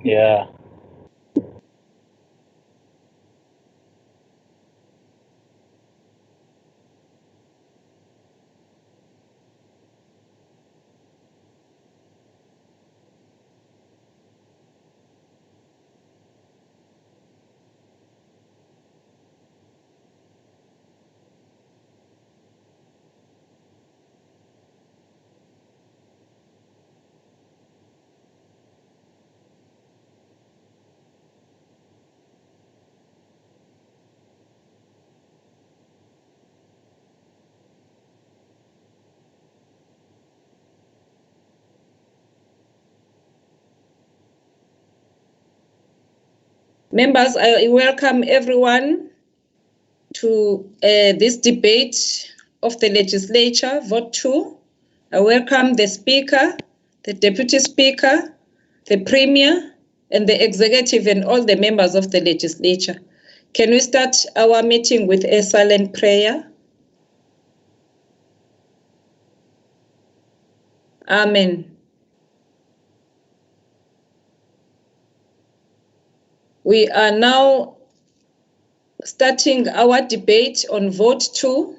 Yeah. Members, I welcome everyone to this debate of the legislature, vote 2. I welcome the Speaker, the Deputy Speaker, the Premier, and the Executive and all the members of the legislature. Can we start our meeting with a silent prayer? Amen. We are now starting our debate on vote 2.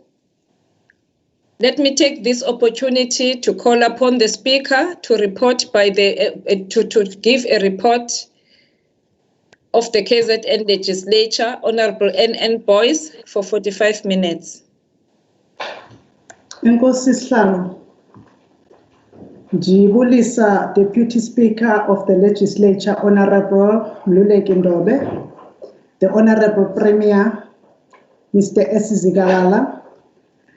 Let me take this opportunity to call upon the Speaker to report to give a report of the KZN Legislature, Honorable N.N. Boyce, for 45 minutes. Nkosi Sihlalo, Jibulisa, Deputy Speaker of the Legislature, Honorable Mluleki Ndobe, the Honorable Premier, Mr. Esizigalala,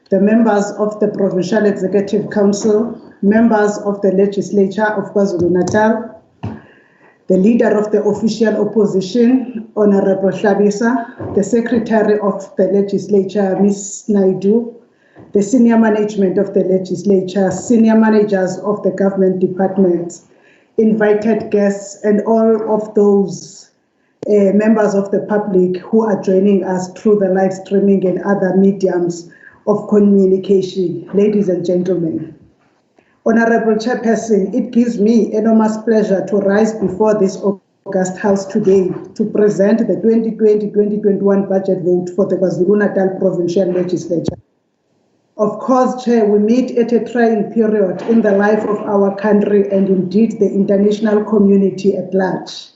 the members of the Provincial Executive Council, members of the Legislature of KwaZulu Natal, the Leader of the Official Opposition, Honorable Hlabisa, the Secretary of the Legislature, Ms. Naidu, the Senior Management of the Legislature, Senior Managers of the Government Departments, invited guests, and all of those members of the public who are joining us through the live streaming and other mediums of communication. Ladies and gentlemen, Honorable Chairperson, it gives me enormous pleasure to rise before this August House today to present the 2020-2021 budget vote for the KwaZulu Natal Provincial Legislature. Of course, Chair, we meet at a trying period in the life of our country and indeed the international community at large.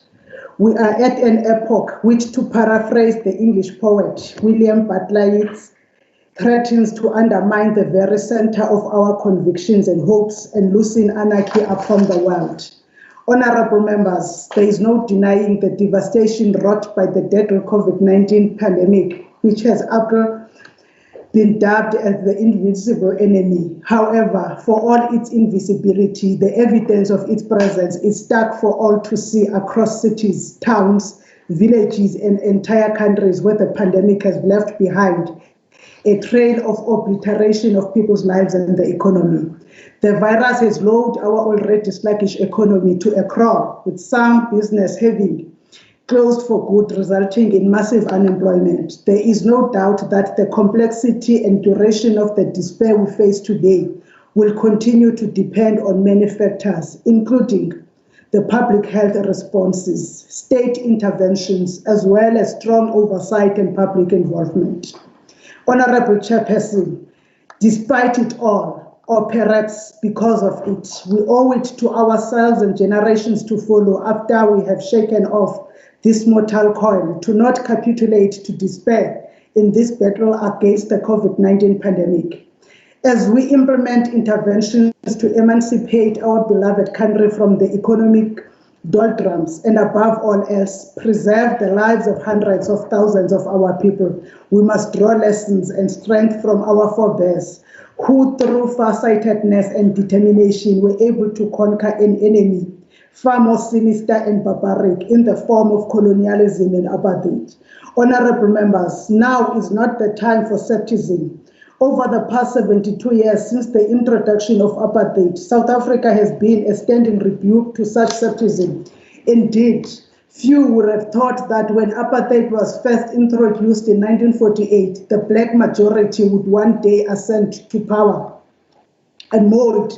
We are at an epoch which, to paraphrase the English poet William Butler Yeats, threatens to undermine the very center of our convictions and hopes and loosen anarchy upon the world. Honorable members, there is no denying the devastation wrought by the deadly COVID-19 pandemic, which has been dubbed as the invisible enemy. However, for all its invisibility, the evidence of its presence is stark for all to see across cities, towns, villages, and entire countries where the pandemic has left behind a trail of obliteration of people's lives and the economy. The virus has lowered our already sluggish economy to a crawl, with some business having closed for good, resulting in massive unemployment. There is no doubt that the complexity and duration of the despair we face today will continue to depend on many factors, including the public health responses, state interventions, as well as strong oversight and public involvement. Honorable Chairperson, despite it all, or perhaps because of it, we owe it to ourselves and generations to follow after we have shaken off this mortal coil to not capitulate to despair in this battle against the COVID-19 pandemic. As we implement interventions to emancipate our beloved country from the economic doldrums and above all else, preserve the lives of hundreds of thousands of our people, we must draw lessons and strength from our forebears who through farsightedness and determination were able to conquer an enemy far more sinister and barbaric in the form of colonialism and apartheid. Honorable members, now is not the time for scepticism. Over the past 72 years since the introduction of apartheid, South Africa has been a standing rebuke to such scepticism. Indeed, few would have thought that when apartheid was first introduced in 1948, the black majority would one day ascend to power and mold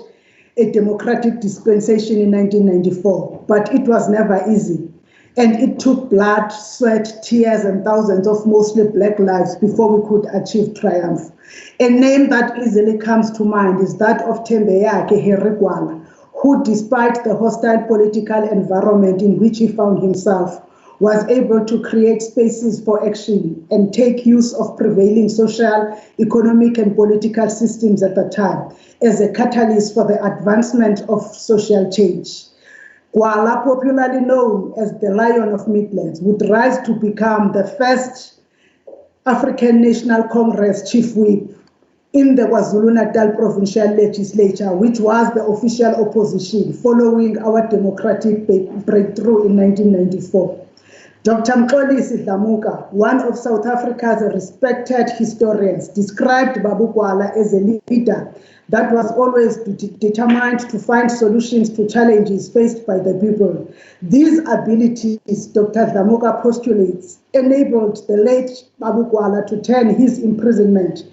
a democratic dispensation in 1994, but it was never easy. And it took blood, sweat, tears, and thousands of mostly black lives before we could achieve triumph. A name that easily comes to mind is that of Thembeyake Herigwala, who, despite the hostile political environment in which he found himself, was able to create spaces for action and take use of prevailing social, economic, and political systems at the time as a catalyst for the advancement of social change. Gwala, popularly known as the Lion of Midlands, would rise to become the first African National Congress chief whip in the KwaZulu Natal Provincial Legislature, which was the official opposition following our democratic breakthrough in 1994. Dr. Mxolisi Dlamuka, one of South Africa's respected historians, described Babu Gwala as a leader that was always determined to find solutions to challenges faced by the people. These abilities, Dr. Dlamuka postulates, enabled the late Babu Gwala to turn his imprisonment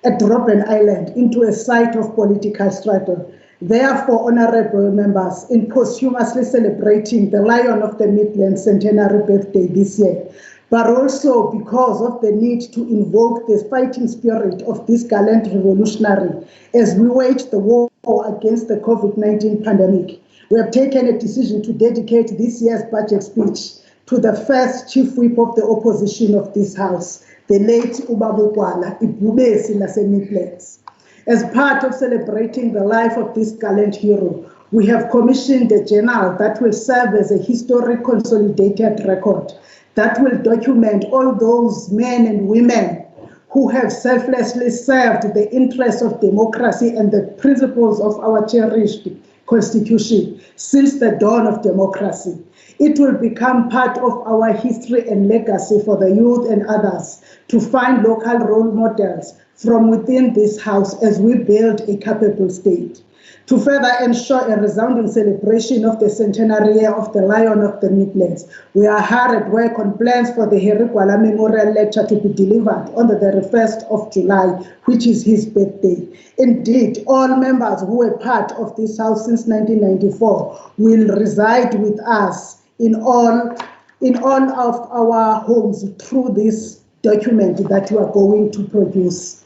at Robben Island into a site of political struggle. Therefore, honorable members, in posthumously celebrating the Lion of the Midlands centenary birthday this year, but also because of the need to invoke the fighting spirit of this gallant revolutionary as we wage the war against the COVID-19 pandemic, we have taken a decision to dedicate this year's budget speech to the first chief whip of the opposition of this house, the late Ubabu Gwala, Ibubesi Lase Midlands. As part of celebrating the life of this gallant hero, we have commissioned a journal that will serve as a historic consolidated record that will document all those men and women who have selflessly served the interests of democracy and the principles of our cherished Constitution since the dawn of democracy. It will become part of our history and legacy for the youth and others to find local role models from within this house as we build a capable state. To further ensure a resounding celebration of the centenary year of the Lion of the Midlands, we are hard at work on plans for the Herigwala Memorial Lecture to be delivered on the 1st of July, which is his birthday. Indeed, all members who were part of this house since 1994 will reside with us in all of our homes through this document that we are going to produce.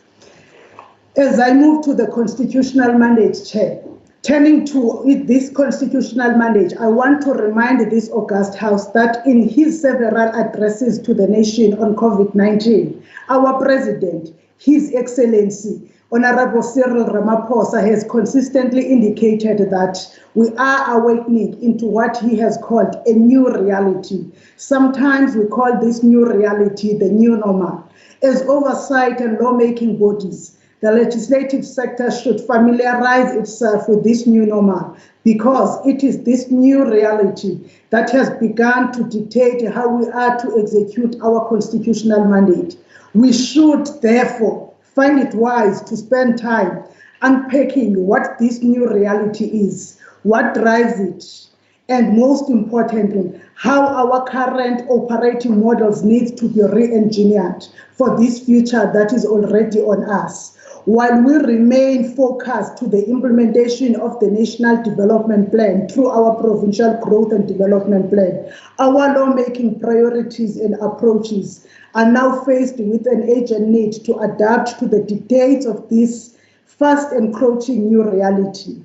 As I move to the constitutional mandate, Chair, turning to this constitutional mandate, I want to remind this august House that in his several addresses to the nation on COVID-19, our President, His Excellency, Honorable Cyril Ramaphosa, has consistently indicated that we are awakening into what he has called a new reality. Sometimes we call this new reality the new normal. As oversight and lawmaking bodies, the legislative sector should familiarize itself with this new normal because it is this new reality that has begun to dictate how we are to execute our constitutional mandate. We should, therefore, find it wise to spend time unpacking what this new reality is, what drives it, and most importantly, how our current operating models need to be re-engineered for this future that is already on us. While we remain focused to the implementation of the National Development Plan through our Provincial Growth and Development Plan, our lawmaking priorities and approaches are now faced with an urgent need to adapt to the dictates of this fast encroaching new reality.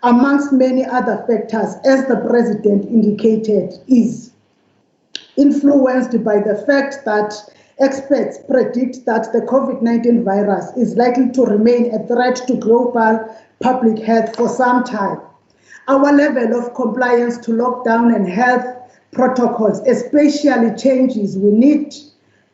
Amongst many other factors, as the President indicated, is influenced by the fact that experts predict that the COVID-19 virus is likely to remain a threat to global public health for some time. Our level of compliance to lockdown and health protocols, especially changes we need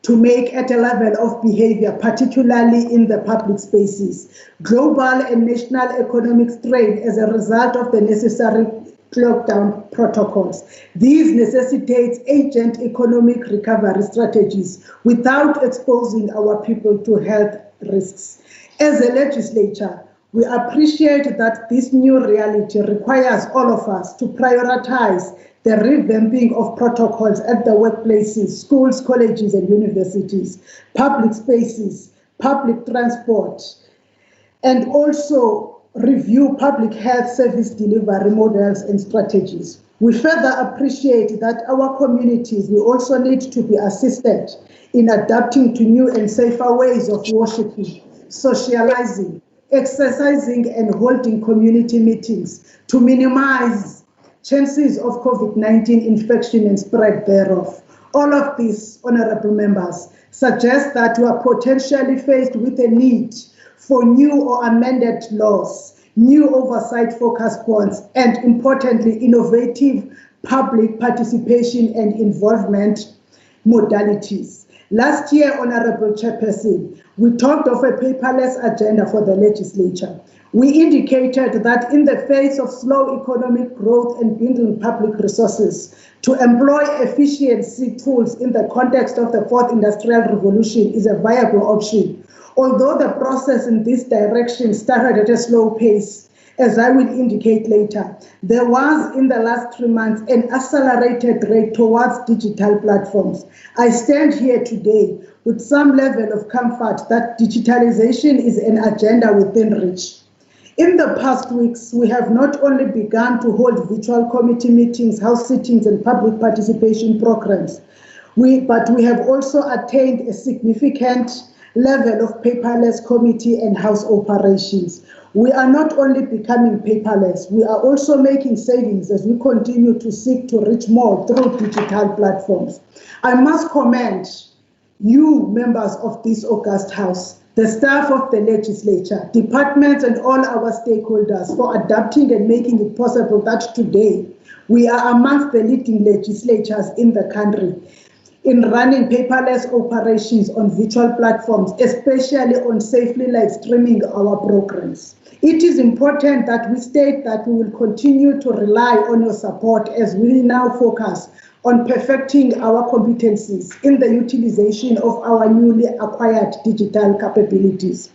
to make at a level of behavior, particularly in the public spaces. Global and national economic strain as a result of the necessary lockdown protocols. These necessitate urgent economic recovery strategies without exposing our people to health risks. As a legislature, we appreciate that this new reality requires all of us to prioritize the revamping of protocols at the workplaces, schools, colleges, and universities, public spaces, public transport, and also review public health service delivery models and strategies. We further appreciate that our communities will also need to be assisted in adapting to new and safer ways of worshiping, socializing, exercising, and holding community meetings to minimize chances of COVID-19 infection and spread thereof. All of this, honorable members, suggests that we are potentially faced with a need for new or amended laws, new oversight-focused bonds, and importantly, innovative public participation and involvement modalities. Last year, Honorable Chairperson, we talked of a paperless agenda for the legislature. We indicated that in the face of slow economic growth and binding public resources, to employ efficiency tools in the context of the fourth industrial revolution is a viable option. Although the process in this direction started at a slow pace, as I will indicate later, there was in the last 3 months an accelerated rate towards digital platforms. I stand here today with some level of comfort that digitalization is an agenda within reach. In the past weeks, we have not only begun to hold virtual committee meetings, house sittings, and public participation programs, but we have also attained a significant level of paperless committee and house operations. We are not only becoming paperless, we are also making savings as we continue to seek to reach more through digital platforms. I must commend you, members of this august house, the staff of the legislature, departments, and all our stakeholders for adapting and making it possible that today we are amongst the leading legislatures in the country in running paperless operations on virtual platforms, especially on safely live streaming our programs. It is important that we state that we will continue to rely on your support as we now focus on perfecting our competencies in the utilization of our newly acquired digital capabilities.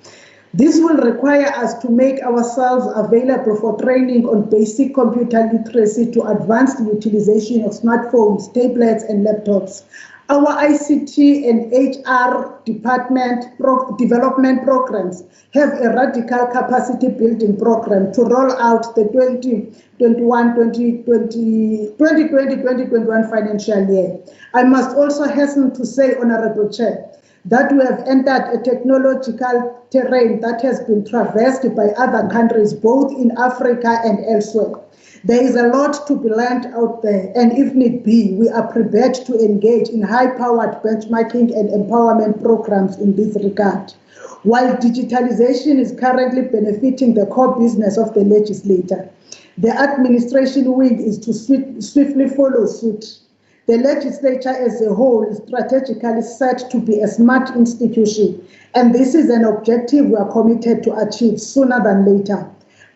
This will require us to make ourselves available for training on basic computer literacy to advance the utilization of smartphones, tablets, and laptops. Our ICT and HR development programs have a radical capacity building program to roll out the 2020-2021 financial year. I must also hasten to say, Honorable Chair, that we have entered a technological terrain that has been traversed by other countries, both in Africa and elsewhere. There is a lot to be learned out there, and if need be, we are prepared to engage in high-powered benchmarking and empowerment programs in this regard. While digitalization is currently benefiting the core business of the legislature, the administration wing is to swiftly follow suit. The legislature as a whole is strategically set to be a smart institution, and this is an objective we are committed to achieve sooner than later.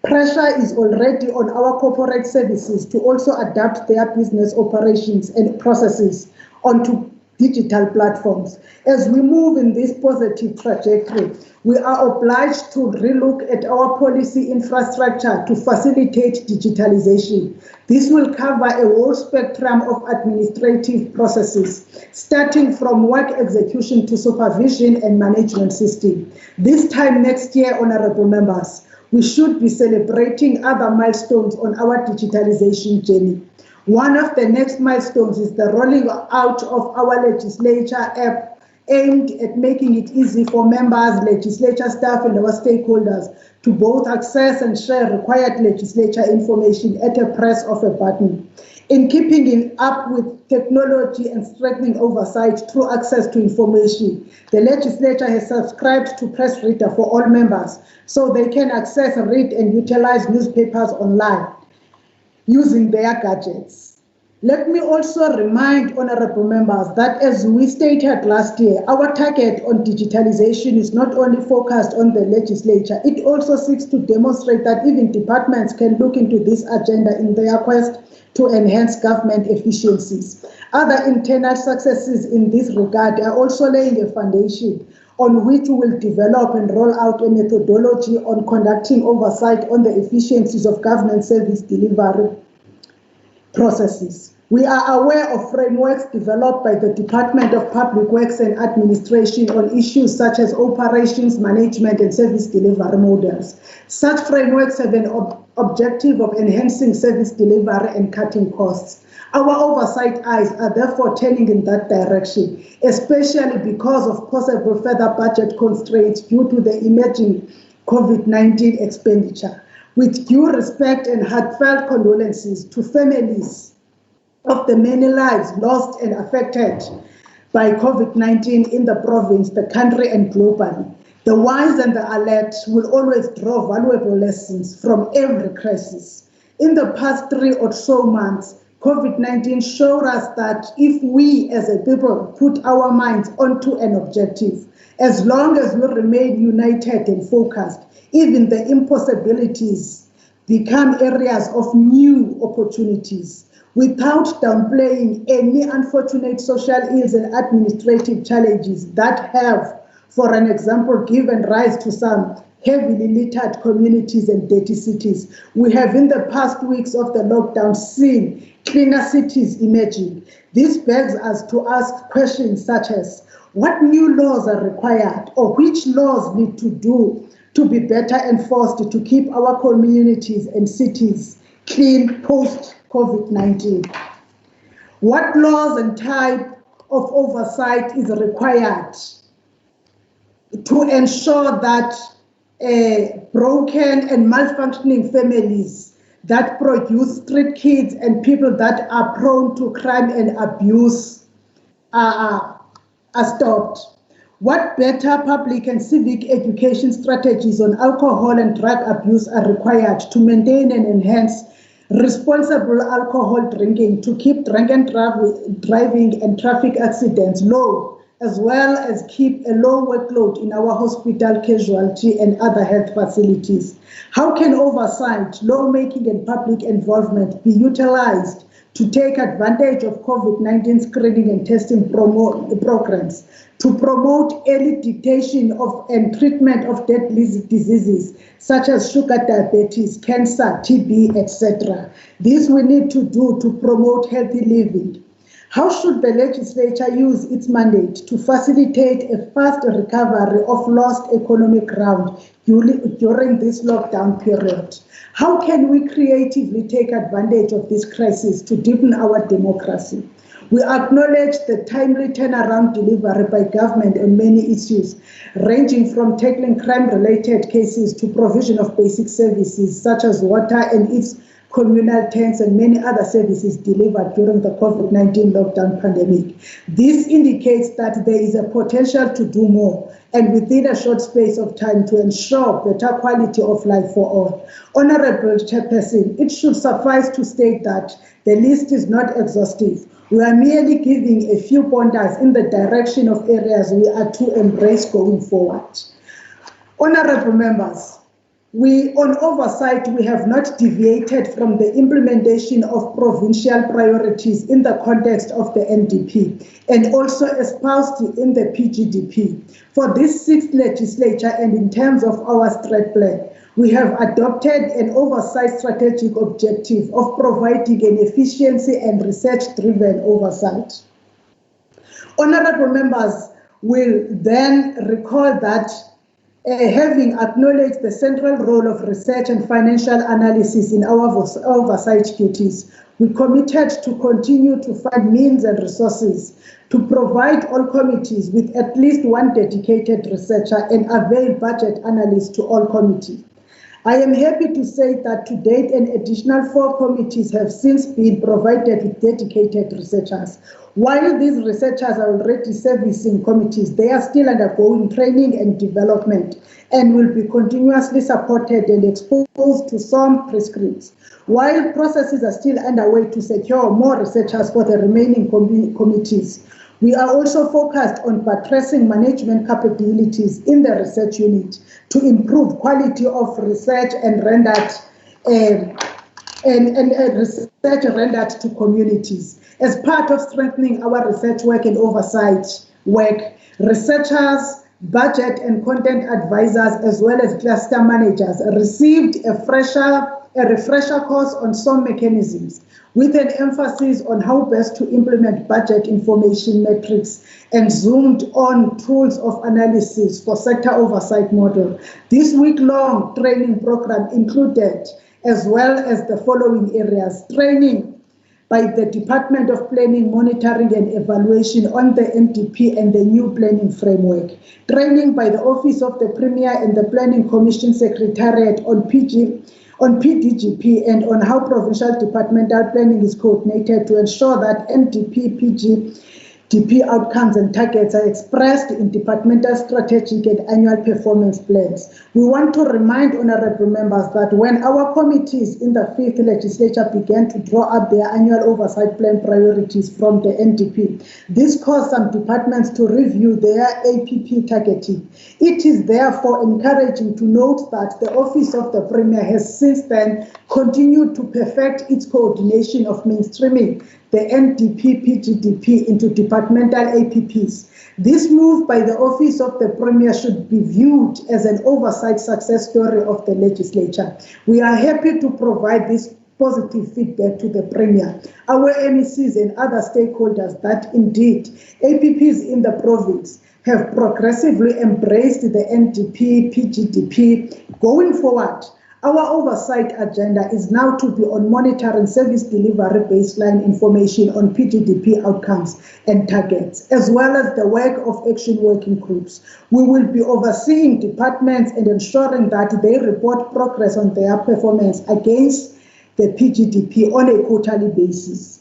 Pressure is already on our corporate services to also adapt their business operations and processes onto digital platforms. As we move in this positive trajectory, we are obliged to relook at our policy infrastructure to facilitate digitalization. This will cover a whole spectrum of administrative processes, starting from work execution to supervision and management system. This time next year, honorable members, we should be celebrating other milestones on our digitalization journey. One of the next milestones is the rolling out of our legislature app aimed at making it easy for members, legislature staff, and our stakeholders to both access and share required legislature information at a press of a button. In keeping up with technology and strengthening oversight through access to information, the legislature has subscribed to Press Reader for all members so they can access, read, and utilize newspapers online using their gadgets. Let me also remind honorable members that as we stated last year, our target on digitalization is not only focused on the legislature, it also seeks to demonstrate that even departments can look into this agenda in their quest to enhance government efficiencies. Other internal successes in this regard are also laying a foundation on which we will develop and roll out a methodology on conducting oversight on the efficiencies of government service delivery processes. We are aware of frameworks developed by the Department of Public Works and Administration on issues such as operations, management, and service delivery models. Such frameworks have an objective of enhancing service delivery and cutting costs. Our oversight eyes are therefore turning in that direction, especially because of possible further budget constraints due to the emerging COVID-19 expenditure. With due respect and heartfelt condolences to families of the many lives lost and affected by COVID-19 in the province, the country, and globally, the wise and the alert will always draw valuable lessons from every crisis. In the past 3 or so months, COVID-19 showed us that if we as a people put our minds onto an objective, as long as we remain united and focused, even the impossibilities become areas of new opportunities. Without downplaying any unfortunate social ills and administrative challenges that have, for an example, given rise to some heavily littered communities and dirty cities. We have in the past weeks of the lockdown seen cleaner cities emerging. This begs us to ask questions such as, what new laws are required, or which laws need to be better enforced to keep our communities and cities clean post-COVID-19? What laws and type of oversight is required to ensure that broken and malfunctioning families that produce street kids and people that are prone to crime and abuse are stopped? What better public and civic education strategies on alcohol and drug abuse are required to maintain and enhance responsible alcohol drinking, to keep drunken driving and traffic accidents low, as well as keep a low workload in our hospital casualty and other health facilities? How can oversight, lawmaking, and public involvement be utilized to take advantage of COVID-19 screening and testing programs, to promote early detection of and treatment of deadly diseases such as sugar diabetes, cancer, TB, etc.? This we need to do to promote healthy living. How should the legislature use its mandate to facilitate a fast recovery of lost economic ground during this lockdown period? How can we creatively take advantage of this crisis to deepen our democracy? We acknowledge the timely turnaround delivery by government on many issues, ranging from tackling crime-related cases to provision of basic services such as water and its communal tanks and many other services delivered during the COVID-19 lockdown pandemic. This indicates that there is a potential to do more, and within a short space of time, to ensure better quality of life for all. Honorable Chairperson, it should suffice to state that the list is not exhaustive. We are merely giving a few pointers in the direction of areas we are to embrace going forward. Honorable members, on oversight, we have not deviated from the implementation of provincial priorities in the context of the NDP and also espoused in the PGDP. For this 6th legislature and in terms of our strat plan, we have adopted an oversight strategic objective of providing an efficiency and research-driven oversight. Honorable members will then recall that having acknowledged the central role of research and financial analysis in our oversight duties, we committed to continue to find means and resources to provide all committees with at least one dedicated researcher and avail budget analysts to all committees. I am happy to say that to date, an additional 4 committees have since been provided with dedicated researchers. While these researchers are already servicing committees, they are still undergoing training and development and will be continuously supported and exposed to some prescripts. While processes are still underway to secure more researchers for the remaining committees, we are also focused on buttressing management capabilities in the research unit to improve quality of research and research rendered to communities. As part of strengthening our research work and oversight work, researchers, budget and content advisors, as well as cluster managers, received a fresher a refresher course on some mechanisms, with an emphasis on how best to implement budget information metrics and zoomed on tools of analysis for sector oversight model. This week-long training program included, as well as the following areas: training by the Department of Planning, Monitoring and Evaluation on the NDP and the new planning framework, training by the Office of the Premier and the Planning Commission Secretariat on PDGP and on how provincial departmental planning is coordinated to ensure that NDP, PGDP outcomes and targets are expressed in departmental strategic and annual performance plans. We want to remind honorable members that when our committees in the 5th legislature began to draw up their annual oversight plan priorities from the NDP, this caused some departments to review their APP targeting. It is therefore encouraging to note that the Office of the Premier has since then continued to perfect its coordination of mainstreaming the NDP PGDP into departmental APPs. This move by the Office of the Premier should be viewed as an oversight success story of the legislature. We are happy to provide this positive feedback to the Premier, our MECs and other stakeholders that indeed APPs in the province have progressively embraced the NDP PGDP. Going forward, our oversight agenda is now to be on monitoring service delivery baseline information on PGDP outcomes and targets, as well as the work of action working groups. We will be overseeing departments and ensuring that they report progress on their performance against the PGDP on a quarterly basis.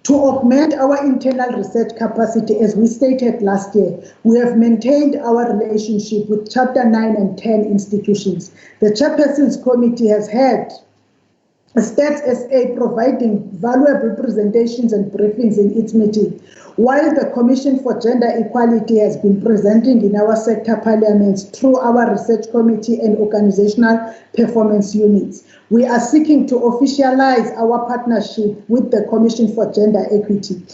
To augment our internal research capacity, as we stated last year, we have maintained our relationship with Chapter 9 and 10 institutions. The Chairperson's Committee has had Stats SA providing valuable presentations and briefings in its meeting, while the Commission for Gender Equality has been presenting in our sector parliaments through our research committee and organizational performance units. We are seeking to officialize our partnership with the Commission for Gender Equity.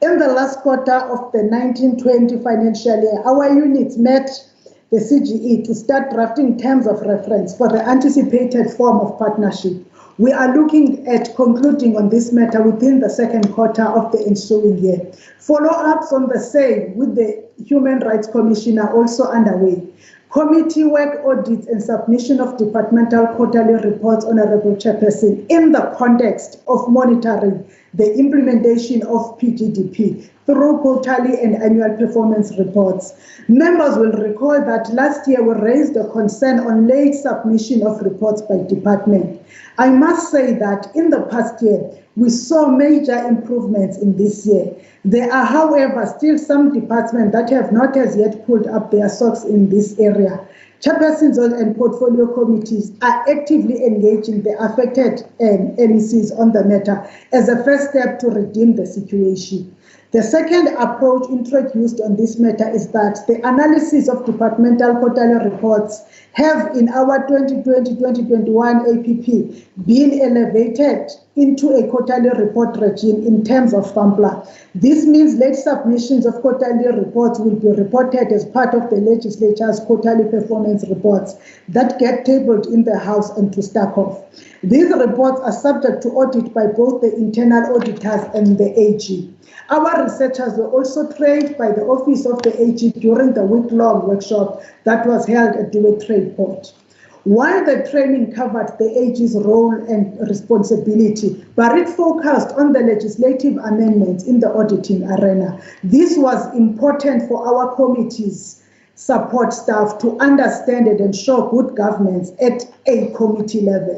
In the last quarter of the 1920 financial year, our units met the CGE to start drafting terms of reference for the anticipated form of partnership. We are looking at concluding on this matter within the second quarter of the ensuing year. Follow-ups on the same with the Human Rights Commission are also underway. Committee work audits and submission of departmental quarterly reports, Honorable Chairperson, in the context of monitoring the implementation of PGDP through quarterly and annual performance reports. Members will recall that last year we raised a concern on late submission of reports by department. I must say that in the past year, we saw major improvements in this year. There are, however, still some departments that have not as yet pulled up their socks in this area. Chairpersons and portfolio committees are actively engaging the affected MECs on the matter as a first step to redeem the situation. The second approach introduced on this matter is that the analysis of departmental quarterly reports have in our 2020-2021 APP been elevated into a quarterly report regime in terms of FAMPLA. This means late submissions of quarterly reports will be reported as part of the legislature's quarterly performance reports that get tabled in the House and to stack off. These reports are subject to audit by both the internal auditors and the AG. Our researchers were also trained by the Office of the AG during the week-long workshop that was held at the Trade Port. While the training covered the AG's role and responsibility, but it focused on the legislative amendments in the auditing arena. This was important for our committee's support staff to understand and ensure good governance at a committee level.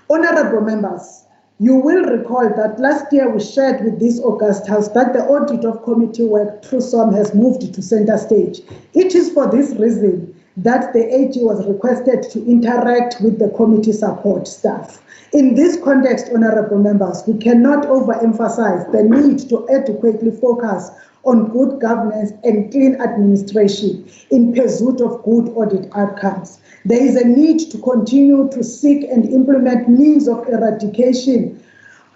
Honorable members, you will recall that last year we shared with this August House that the audit of committee work through SOM has moved to center stage. It is for this reason that the AG was requested to interact with the committee support staff. In this context, honorable members, we cannot overemphasize the need to adequately focus on good governance and clean administration in pursuit of good audit outcomes. There is a need to continue to seek and implement means of eradication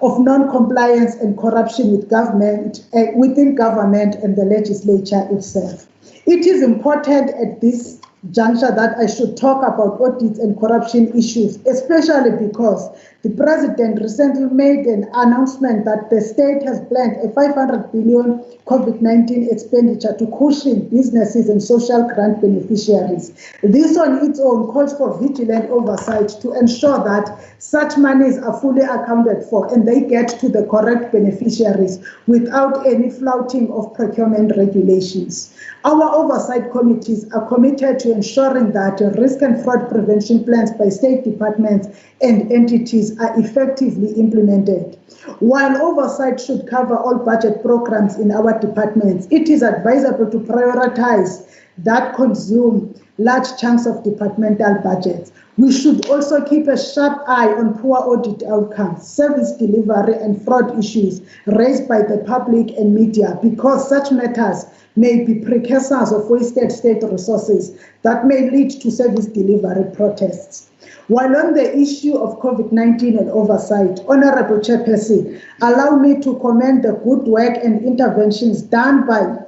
of non-compliance and corruption with government, within government and the legislature itself. It is important at this juncture that I should talk about audits and corruption issues, especially because the President recently made an announcement that the state has planned a 500 billion COVID-19 expenditure to cushion businesses and social grant beneficiaries. This on its own calls for vigilant oversight to ensure that such monies are fully accounted for and they get to the correct beneficiaries without any flouting of procurement regulations. Our oversight committees are committed to ensuring that risk and fraud prevention plans by state departments and entities are effectively implemented. While oversight should cover all budget programs in our departments, it is advisable to prioritize that consume large chunks of departmental budgets. We should also keep a sharp eye on poor audit outcomes, service delivery, and fraud issues raised by the public and media, because such matters may be precursors of wasted state resources that may lead to service delivery protests. While on the issue of COVID-19 and oversight, Honorable Chairperson, allow me to commend the good work and interventions done by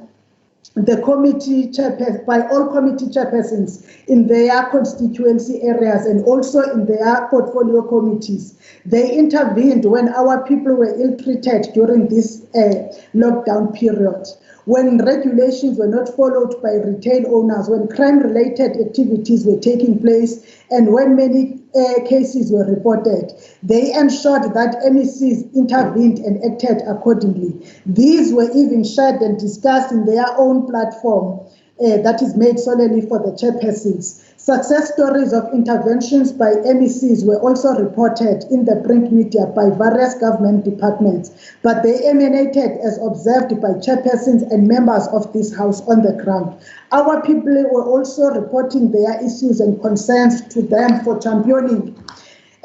the committee chairperson, by all committee chairpersons in their constituency areas and also in their portfolio committees. They intervened when our people were ill-treated during this lockdown period, when regulations were not followed by retail owners, when crime-related activities were taking place, and when many cases were reported. They ensured that MECs intervened and acted accordingly. These were even shared and discussed in their own platform that is made solely for the chairpersons. Success stories of interventions by MECs were also reported in the print media by various government departments, but they emanated as observed by chairpersons and members of this House on the ground. Our people were also reporting their issues and concerns to them for championing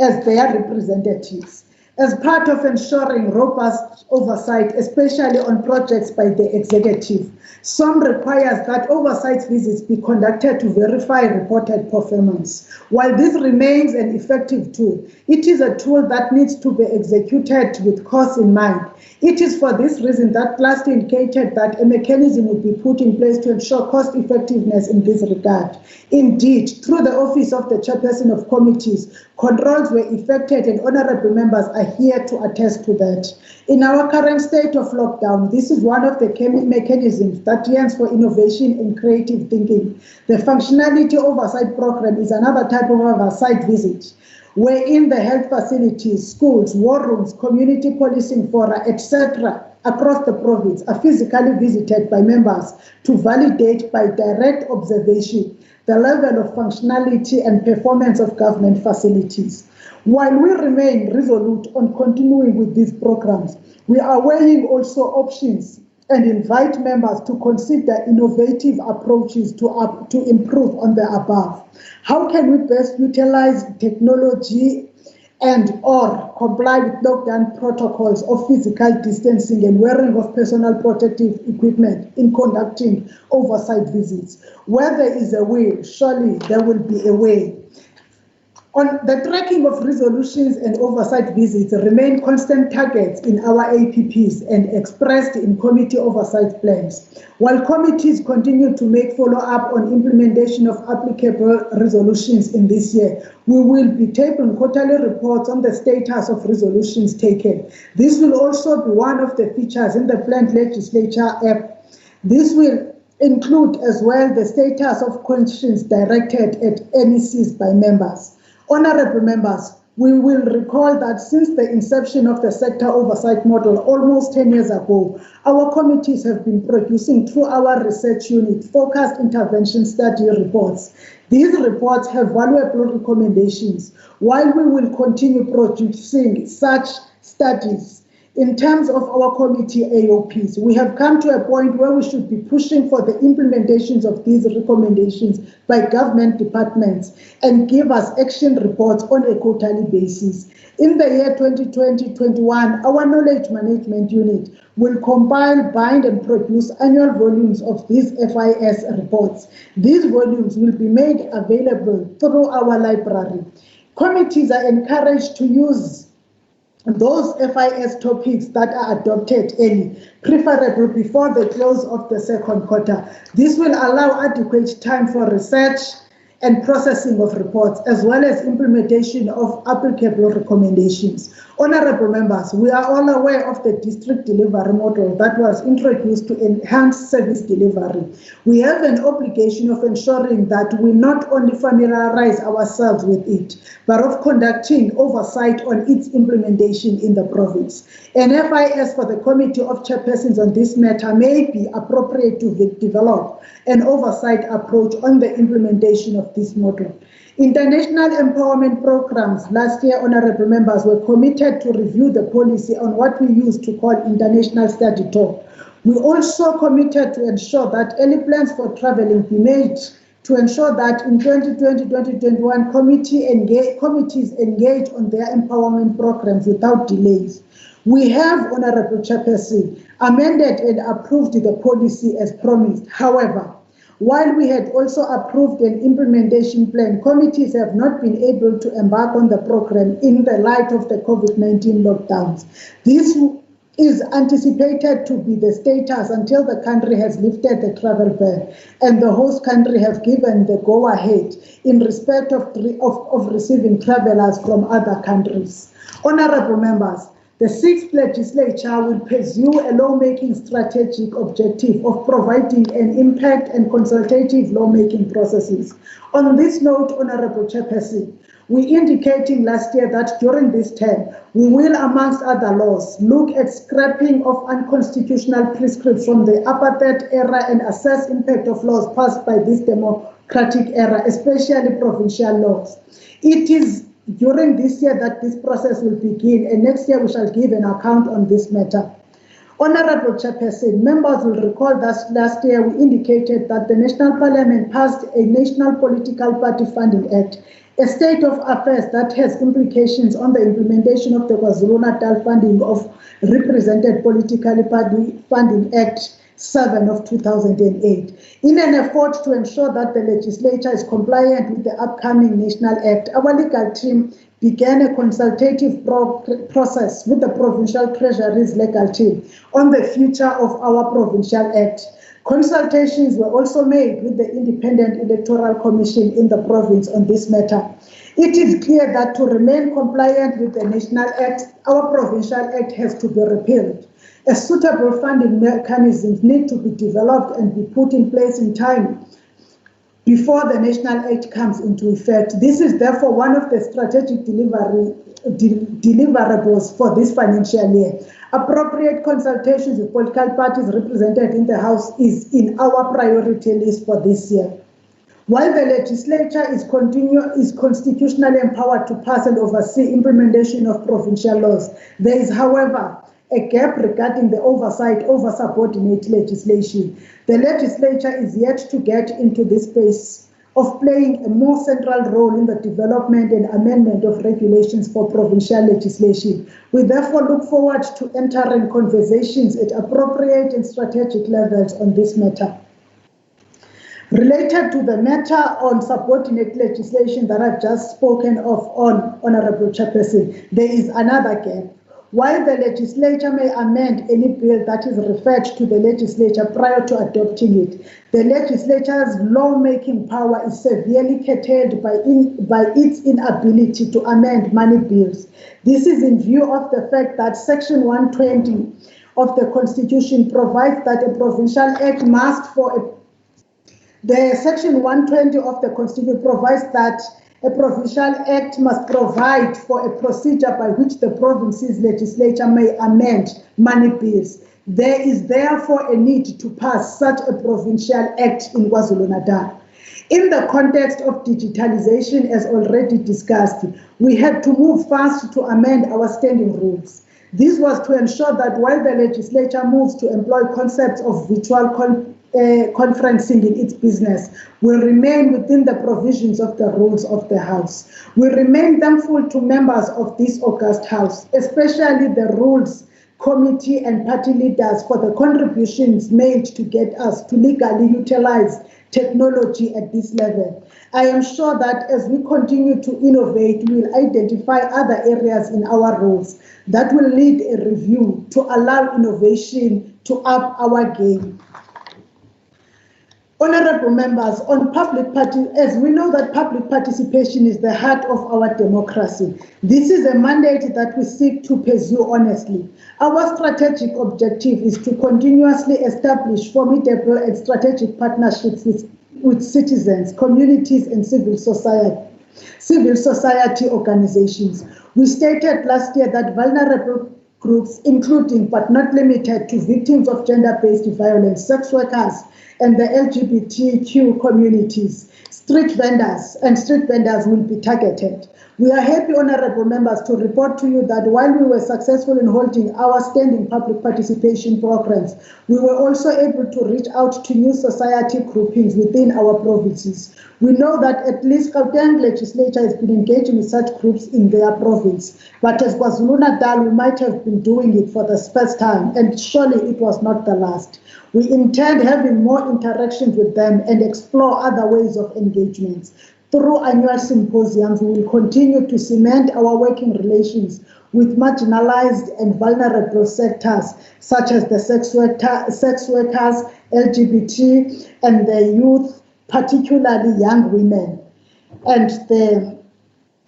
as their representatives. As part of ensuring robust oversight, especially on projects by the executive, some requires that oversight visits be conducted to verify reported performance. While this remains an effective tool, it is a tool that needs to be executed with cost in mind. It is for this reason that last indicated that a mechanism would be put in place to ensure cost effectiveness in this regard. Indeed, through the office of the chairperson of committees, controls were effected and honorable members are here to attest to that. In our current state of lockdown, this is one of the mechanisms that yearns for innovation and creative thinking. The functionality oversight program is another type of oversight visit, wherein the health facilities, schools, war rooms, community policing fora, etc. across the province are physically visited by members to validate by direct observation the level of functionality and performance of government facilities. While we remain resolute on continuing with these programs, we are weighing also options and invite members to consider innovative approaches to improve on the above. How can we best utilize technology and or comply with lockdown protocols of physical distancing and wearing of personal protective equipment in conducting oversight visits? Where there is a will, surely there will be a way. On the tracking of resolutions and oversight visits remain constant targets in our APPs and expressed in committee oversight plans. While committees continue to make follow-up on implementation of applicable resolutions in this year, we will be taking quarterly reports on the status of resolutions taken. This will also be one of the features in the planned legislature app. This will include as well the status of questions directed at MECs by members. Honorable members, we will recall that since the inception of the sector oversight model almost 10 years ago, our committees have been producing through our research unit focused intervention study reports. These reports have valuable recommendations. While we will continue producing such studies, in terms of our committee AOPs, we have come to a point where we should be pushing for the implementations of these recommendations by government departments and give us action reports on a quarterly basis. In the year 2020-21, our knowledge management unit will compile, bind, and produce annual volumes of these FIS reports. These volumes will be made available through our library. Committees are encouraged to use those FIS topics that are adopted early, preferably before the close of the second quarter. This will allow adequate time for research and processing of reports, as well as implementation of applicable recommendations. Honorable members, we are all aware of the district delivery model that was introduced to enhance service delivery. We have an obligation of ensuring that we not only familiarize ourselves with it, but of conducting oversight on its implementation in the province. An FIS for the Committee of Chairpersons on this matter may be appropriate to develop an oversight approach on the implementation of this model. International empowerment programs last year, honorable members, were committed to review the policy on what we used to call international study tour. We also committed to ensure that early plans for traveling be made to ensure that in 2020-2021 committees engage on their empowerment programs without delays. We have, Honorable Chairperson, amended and approved the policy as promised. However, while we had also approved an implementation plan, committees have not been able to embark on the program in the light of the COVID-19 lockdowns. This is anticipated to be the status until the country has lifted the travel ban and the host country have given the go-ahead in respect of receiving travelers from other countries. Honorable members, the 6th legislature will pursue a lawmaking strategic objective of providing an impact and consultative lawmaking processes. On this note, Honorable Chairperson, we indicating last year that during this term, we will, amongst other laws, look at scrapping of unconstitutional prescripts from the apartheid era and assess impact of laws passed by this democratic era, especially provincial laws. It is during this year that this process will begin, and next year we shall give an account on this matter. Honorable Chairperson, members will recall that last year we indicated that the National Parliament passed a National Political Party Funding Act, a state of affairs that has implications on the implementation of the KwaZulu Natal Funding of Represented Political Party Funding Act 7 of 2008. In an effort to ensure that the legislature is compliant with the upcoming National Act, our legal team began a consultative process with the Provincial Treasury's legal team on the future of our Provincial Act. Consultations were also made with the Independent Electoral Commission in the province on this matter. It is clear that to remain compliant with the National Act, our Provincial Act has to be repealed. A suitable funding mechanisms need to be developed and be put in place in time before the National Act comes into effect. This is therefore one of the strategic deliverables for this financial year. Appropriate consultations with political parties represented in the House is in our priority list for this year. While the legislature is constitutionally empowered to pass and oversee implementation of provincial laws, there is, however, a gap regarding the oversight over subordinate legislation. The legislature is yet to get into this space of playing a more central role in the development and amendment of regulations for provincial legislation. We therefore look forward to entering conversations at appropriate and strategic levels on this matter. Related to the matter on subordinate legislation that I've just spoken of on, Honorable Chairperson, there is another gap. While the legislature may amend any bill that is referred to the legislature prior to adopting it, the legislature's lawmaking power is severely curtailed by its inability to amend money bills. This is in view of the fact that Section 120 of the Constitution provides that a provincial act must Section 120 of the Constitution provides that a provincial act must provide for a procedure by which the province's legislature may amend money bills. There is therefore a need to pass such a provincial act in KwaZulu Natal. In the context of digitalization, as already discussed, we had to move fast to amend our standing rules. This was to ensure that while the legislature moves to employ concepts of virtual conferencing in its business, will remain within the provisions of the rules of the House. We remain thankful to members of this august House, especially the Rules committee and party leaders for the contributions made to get us to legally utilize technology at this level. I am sure that as we continue to innovate, we will identify other areas in our roles that will lead a review to allow innovation to up our game. Honorable members, on as we know that public participation is the heart of our democracy. This is a mandate that we seek to pursue honestly. Our strategic objective is to continuously establish formidable and strategic partnerships with citizens, communities, and civil society organizations. We stated last year that vulnerable groups, including but not limited to victims of gender-based violence, sex workers, and the LGBTQ communities, street vendors will be targeted. We are happy, honorable members, to report to you that while we were successful in holding our standing public participation programs, we were also able to reach out to new society groupings within our provinces. We know that at least KwaZulu Legislature has been engaging with such groups in their province, but as KwaZulu Natal, we might have been doing it for the first time, and surely it was not the last. We intend having more interactions with them and explore other ways of engagement. Through annual symposiums, we will continue to cement our working relations with marginalized and vulnerable sectors, such as the sex workers, LGBT, and the youth, particularly young women, and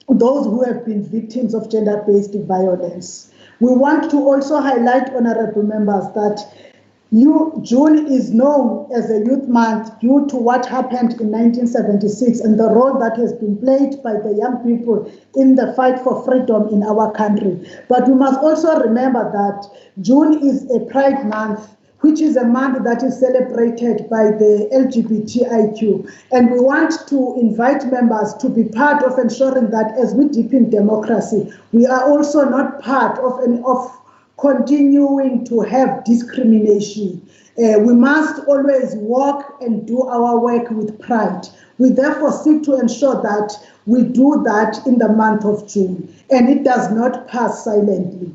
those who have been victims of gender-based violence. We want to also highlight, honorable members, that June is known as a youth month due to what happened in 1976 and the role that has been played by the young people in the fight for freedom in our country. But we must also remember that June is a Pride Month, which is a month that is celebrated by the LGBTIQ. And we want to invite members to be part of ensuring that as we deepen democracy, we are also not part of continuing to have discrimination. We must always walk and do our work with pride. We therefore seek to ensure that we do that in the month of June, and it does not pass silently.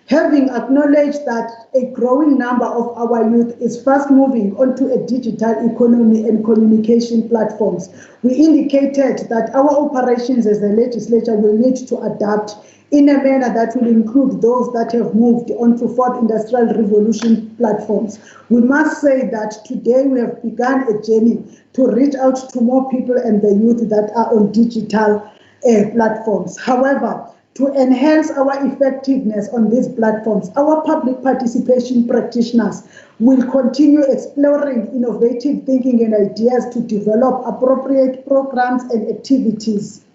Having acknowledged that a growing number of our youth is fast moving onto a digital economy and communication platforms, we indicated that our operations as the legislature will need to adapt in a manner that will include those that have moved onto fourth industrial revolution platforms. We must say that today we have begun a journey to reach out to more people and the youth that are on digital platforms. However, to enhance our effectiveness on these platforms, our public participation practitioners will continue exploring innovative thinking and ideas to develop appropriate programs and activities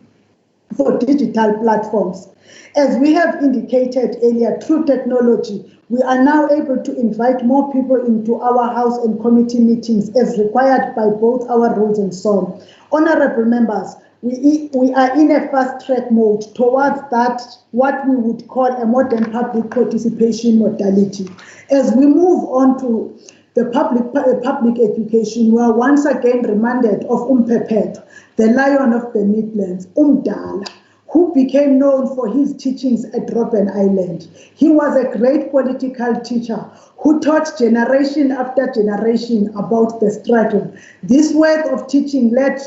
for digital platforms. As we have indicated earlier, through technology, we are now able to invite more people into our House and committee meetings as required by both our rules and so on. Honorable members, we are in a fast-track mode towards that, what we would call a modern public participation modality. As we move on to the public education, we are once again reminded of Umpepet, the lion of the Midlands, Umdala, who became known for his teachings at Robben Island. He was a great political teacher who taught generation after generation about the struggle. This work of teaching led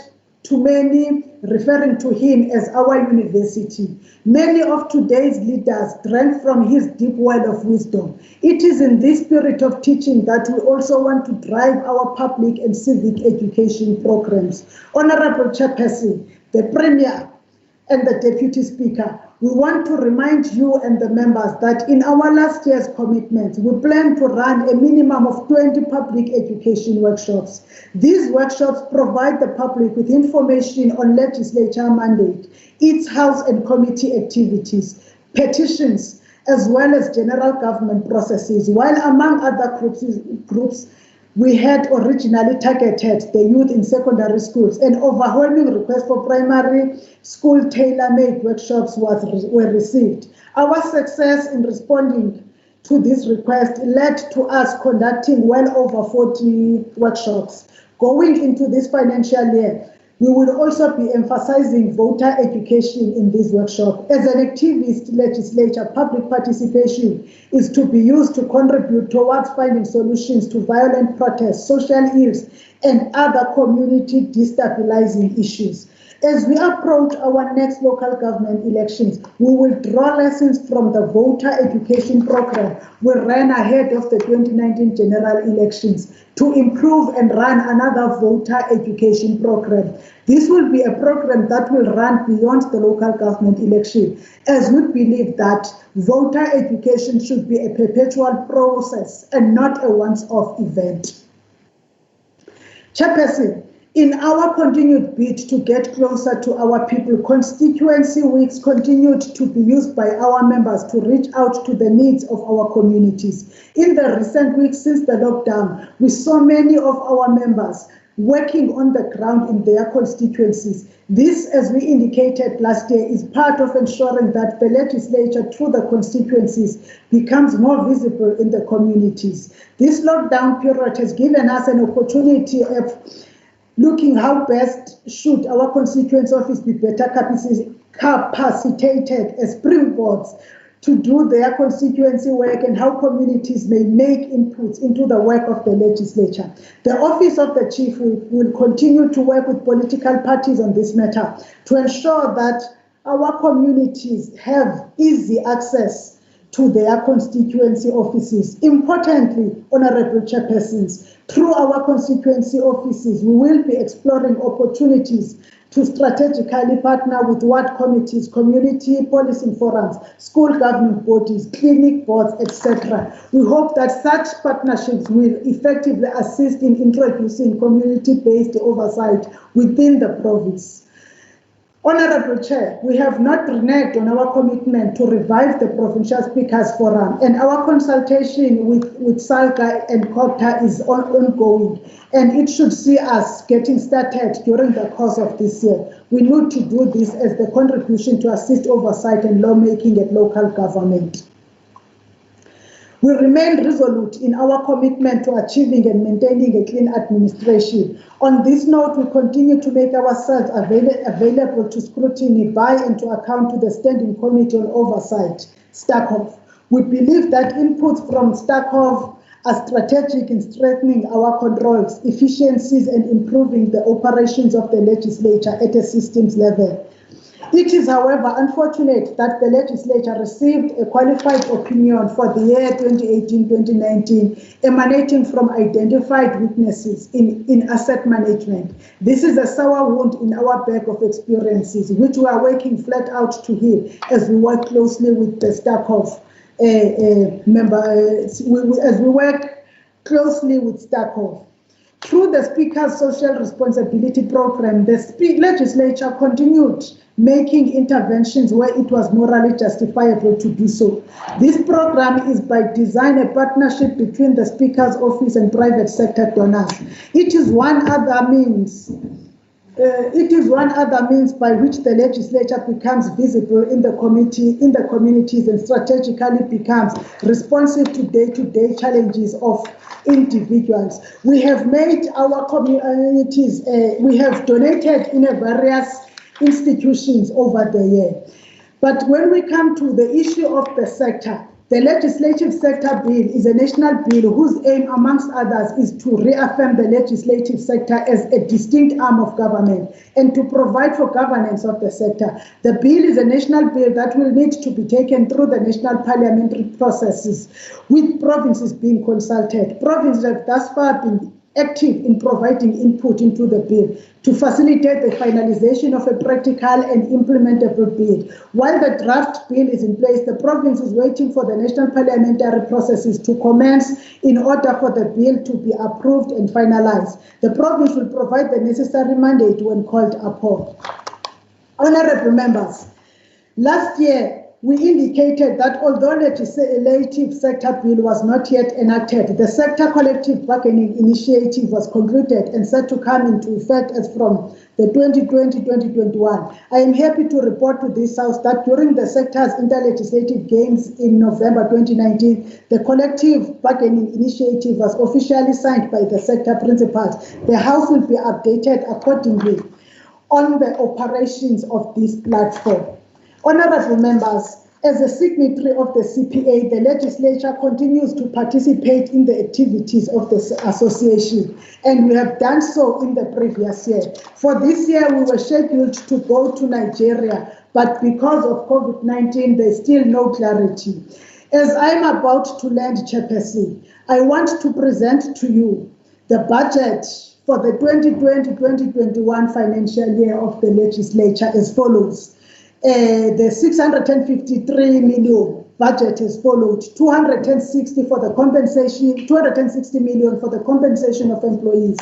to many referring to him as our university. Many of today's leaders drank from his deep well of wisdom. It is in this spirit of teaching that we also want to drive our public and civic education programs. Honorable Chairperson, the Premier, and the Deputy Speaker, we want to remind you and the members that in our last year's commitments, we plan to run a minimum of 20 public education workshops. These workshops provide the public with information on legislature mandate, its House and committee activities, petitions, as well as general government processes, while among other groups we had originally targeted the youth in secondary schools. An overwhelming request for primary school tailor-made workshops were received. Our success in responding to this request led to us conducting well over 40 workshops. Going into this financial year, We will also be emphasizing voter education in this workshop. As an activist legislature, public participation is to be used to contribute towards finding solutions to violent protests, social ills, and other community destabilizing issues. As we approach our next local government elections, we will draw lessons from the voter education program we ran ahead of the 2019 general elections to improve and run another voter education program. This will be a program that will run beyond the local government election, as we believe that voter education should be a perpetual process and not a once-off event. Chairperson, in our continued bid to get closer to our people, constituency weeks continued to be used by our members to reach out to the needs of our communities. In the recent weeks since the lockdown, we saw many of our members working on the ground in their constituencies. This, as we indicated last year, is part of ensuring that the legislature through the constituencies becomes more visible in the communities. This lockdown period has given us an opportunity of looking how best should our constituency office be better capacitated as springboards to do their constituency work and how communities may make inputs into the work of the legislature. The Office of the Chief will continue to work with political parties on this matter to ensure that our communities have easy access to their constituency offices. Importantly, Honorable Chairpersons, through our constituency offices, we will be exploring opportunities to strategically partner with ward committees, community policing forums, school governing bodies, clinic boards, etc. We hope that such partnerships will effectively assist in introducing community-based oversight within the province. Honorable Chair, we have not reneged on our commitment to revive the Provincial Speakers Forum, and our consultation with SALGA and COPTA is ongoing, and it should see us getting started during the course of this year. We need to do this as the contribution to assist oversight and lawmaking at local government. We remain resolute in our commitment to achieving and maintaining a clean administration. On this note, we continue to make ourselves available to scrutiny by and to account to the Standing Committee on Oversight, STACOV. We believe that inputs from STACOV are strategic in strengthening our controls, efficiencies, and improving the operations of the legislature at a systems level. It is, however, unfortunate that the legislature received a qualified opinion for the year 2018-2019 emanating from identified weaknesses in asset management. This is a sour wound in our bag of experiences, which we are working flat out to heal as we work closely with the STACOV as we work closely with STACOV. Through the Speaker's Social Responsibility Program, the legislature continued making interventions where it was morally justifiable to do so. This program is by design a partnership between the Speaker's office and private sector donors. It is one other means by which the legislature becomes visible in the communities and strategically becomes responsive to day-to-day challenges of individuals. We have made our communities, we have donated in various institutions over the year. But when we come to the issue of the sector, the legislative sector bill is a national bill whose aim, amongst others, is to reaffirm the legislative sector as a distinct arm of government and to provide for governance of the sector. The bill is a national bill that will need to be taken through the national parliamentary processes, with provinces being consulted. Provinces have thus far been active in providing input into the bill to facilitate the finalization of a practical and implementable bill. While the draft bill is in place, the province is waiting for the national parliamentary processes to commence in order for the bill to be approved and finalized. The province will provide the necessary mandate when called upon. Honorable members, last year, we indicated that although legislative sector bill was not yet enacted, the sector collective bargaining initiative was concluded and set to come into effect as from the 2020-2021. I am happy to report to this House that during the sector's interlegislative games in November 2019, the collective bargaining initiative was officially signed by the sector principals. The House will be updated accordingly. on the operations of this platform. Honorable members, as a signatory of the CPA, the legislature continues to participate in the activities of the association, and we have done so in the previous year. For this year, we were scheduled to go to Nigeria, but because of COVID-19, there's still no clarity. As I'm about to land, Chairperson, I want to present to you the budget for the 2020-2021 financial year of the legislature as follows. The 653 million budget is followed: 260 for the compensation, 260 million for the compensation of employees,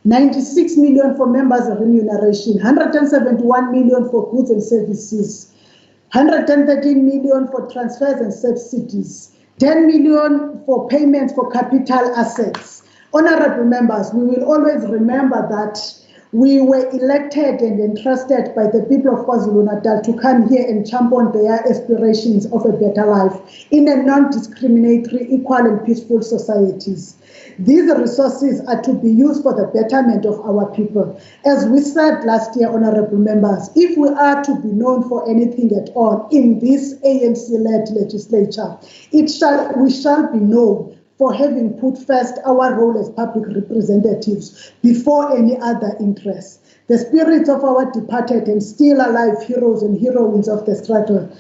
96 million for members' remuneration, 171 million for goods and services, 113 million for transfers and subsidies, 10 million for payments for capital assets. Honorable members, we will always remember that we were elected and entrusted by the people of KwaZulu Natal to come here and champion their aspirations of a better life in a non-discriminatory, equal and peaceful societies. These resources are to be used for the betterment of our people. As we said last year, honorable members, if we are to be known for anything at all in this ANC-led legislature, we shall be known for having put first our role as public representatives before any other interests. The spirits of our departed and still alive heroes and heroines of the struggle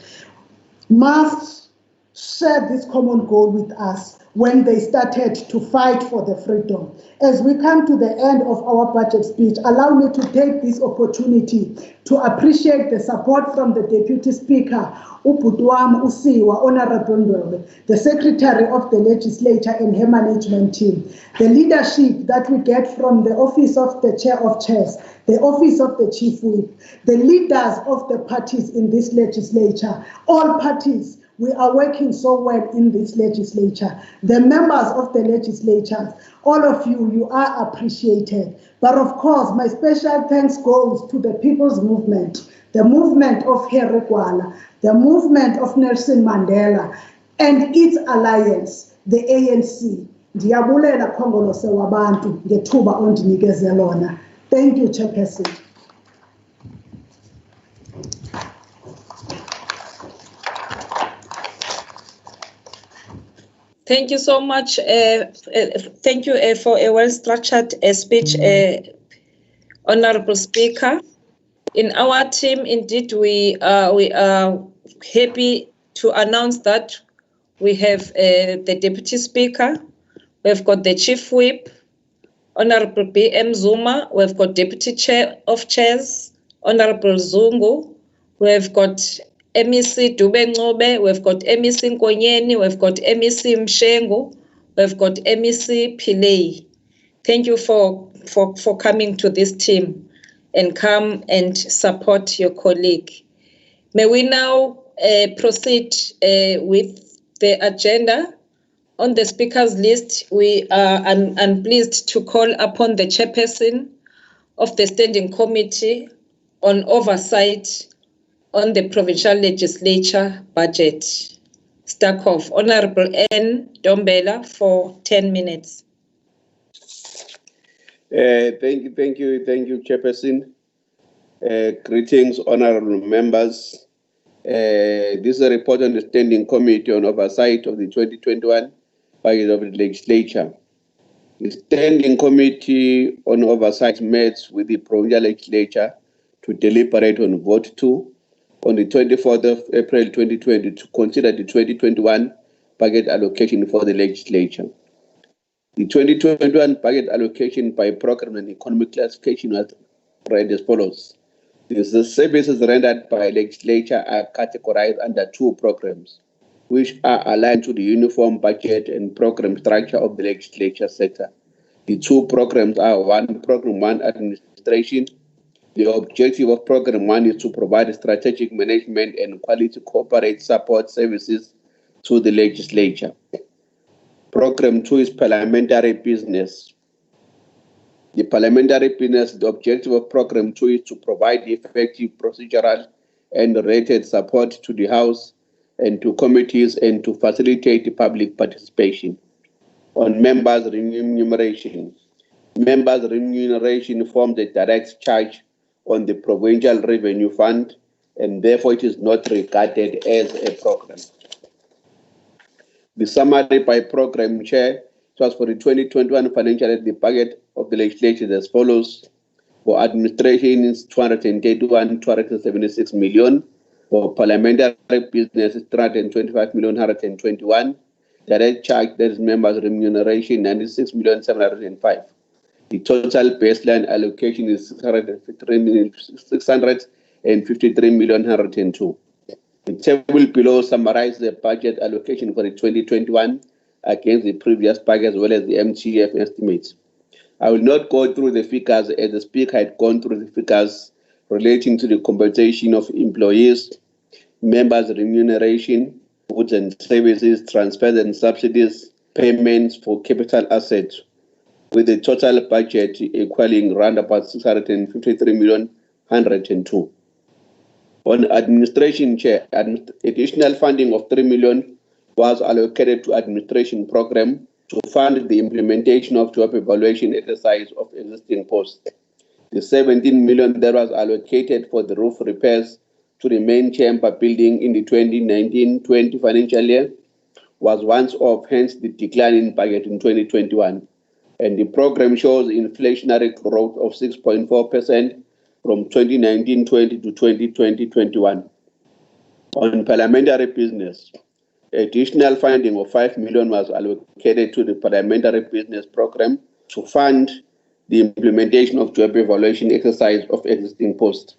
must share this common goal with us when they started to fight for the freedom. As we come to the end of our budget speech, allow me to take this opportunity to appreciate the support from the Deputy Speaker, Ubudwam Usiwa, Honorable Ndwele, the Secretary of the Legislature and her management team, the leadership that we get from the Office of the Chair of Chairs, the Office of the Chief Whip, the leaders of the parties in this legislature, all parties. We are working so well in this legislature. The members of the legislature, all of you, you are appreciated. But of course, my special thanks goes to the people's movement, the movement of Herekwala, the movement of Nelson Mandela, and its alliance, the ANC. Ndiyabulela Khongolose wabantu ngethuba ondinikeze lona. Thank you, Chairperson. Thank you so much. Thank you for a well-structured speech, Honorable Speaker. In our team, indeed, we are happy to announce that we have the Deputy Speaker, we've got the Chief Whip, Honorable B.M. Zuma, we've got Deputy Chair of Chairs, Honorable Zungu, we've got MEC Dube Ngcobe, we've got MEC Nkonyeni, we've got MEC Mshengu, we've got MEC Pillay. Thank you for coming to this team and come and support your colleague. May we now proceed with the agenda. On the speakers list, I'm pleased to call upon the chairperson of the Standing Committee on Oversight on the Provincial Legislature Budget. Starkov, Honorable N. Dombela for 10 minutes. Thank you, Chairperson. Greetings, honorable members. This is a report on the Standing Committee on Oversight of the 2021 Budget of the Legislature. The Standing Committee on Oversight met with the Provincial Legislature to deliberate on Vote 2 on the 24th of April 2020 to consider the 2021 budget allocation for the legislature. The 2021 budget allocation by program and economic classification was read as follows. The services rendered by legislature are categorized under two programs, which are aligned to the uniform budget and program structure of the legislature sector. The two programs are Program 1 Administration. The objective of Program 1 is to provide strategic management and quality corporate support services to the legislature. Program 2 is Parliamentary Business. The parliamentary business, the objective of Program 2 is to provide effective procedural and related support to the House and to committees and to facilitate public participation. On members' remuneration. Members' remuneration forms the direct charge on the Provincial Revenue Fund, and therefore it is not regarded as a program. The summary by program chair, it was for the 2021 financial year, the budget of the legislature is as follows. For administration is 276 million. For parliamentary business is 325,121,000. Direct charge, that is members' remuneration, 96,705,000. The total baseline allocation is 653,102,000. The table below summarizes the budget allocation for the 2021 against the previous budget as well as the MTF estimates. I will not go through the figures as the speaker had gone through the figures relating to the compensation of employees, members' remuneration, goods and services, transfers and subsidies, payments for capital assets, with the total budget equaling around about 653,102,000. On administration chair, additional funding of 3 million was allocated to administration program to fund the implementation of job evaluation exercise of existing posts. The 17 million that was allocated for the roof repairs to the main chamber building in the 2019-20 financial year was once off, hence the decline in budget in 2021. And the program shows inflationary growth of 6.4% from 2019-20 to 2020-21. On parliamentary business, additional funding of 5 million was allocated to the parliamentary business program to fund the implementation of job evaluation exercise of existing posts.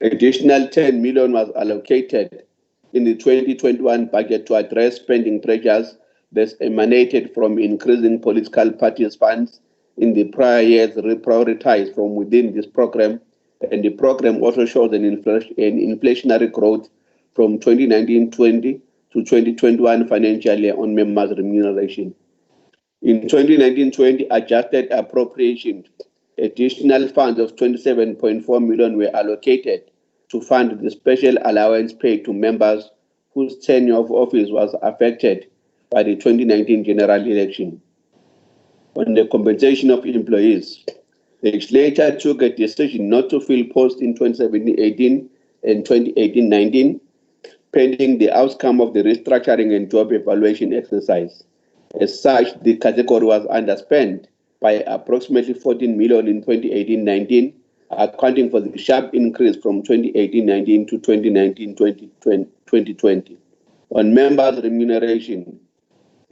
Additional 10 million was allocated in the 2021 budget to address spending pressures that emanated from increasing political parties' funds in the prior years, reprioritized from within this program, and the program also shows an inflationary growth from 2019-20 to 2021 financial year on members' remuneration. In 2019-20, adjusted appropriation, additional funds of 27.4 million were allocated to fund the special allowance paid to members whose tenure of office was affected by the 2019 general election. On the compensation of employees, the legislature took a decision not to fill posts in 2017-18 and 2018-19, pending the outcome of the restructuring and job evaluation exercise. As such, the category was underspent by approximately 14 million in 2018-19, accounting for the sharp increase from 2018-19 to 2019-2020. On members' remuneration,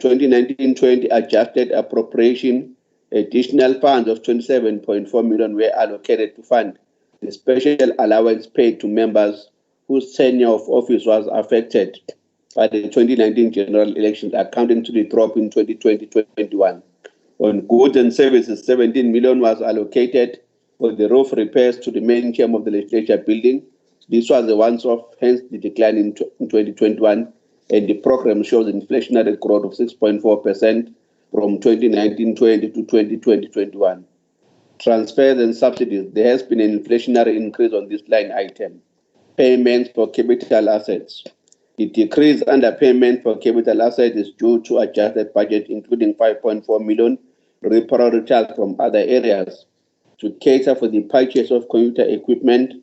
2019-20 adjusted appropriation, additional funds of 27.4 million were allocated to fund the special allowance paid to members whose tenure of office was affected by the 2019 general elections, accounting to the drop in 2020-21. On goods and services, 17 million was allocated for the roof repairs to the main chamber of the legislature building. This was a once-off, hence the decline in 2021, and the program shows inflationary growth of 6.4% from 2019-20 to 2020-21. Transfers and subsidies, there has been an inflationary increase on this line item. Payments for capital assets. The decrease under payment for capital assets is due to adjusted budget, including 5.4 million reprioritized from other areas to cater for the purchase of computer equipment,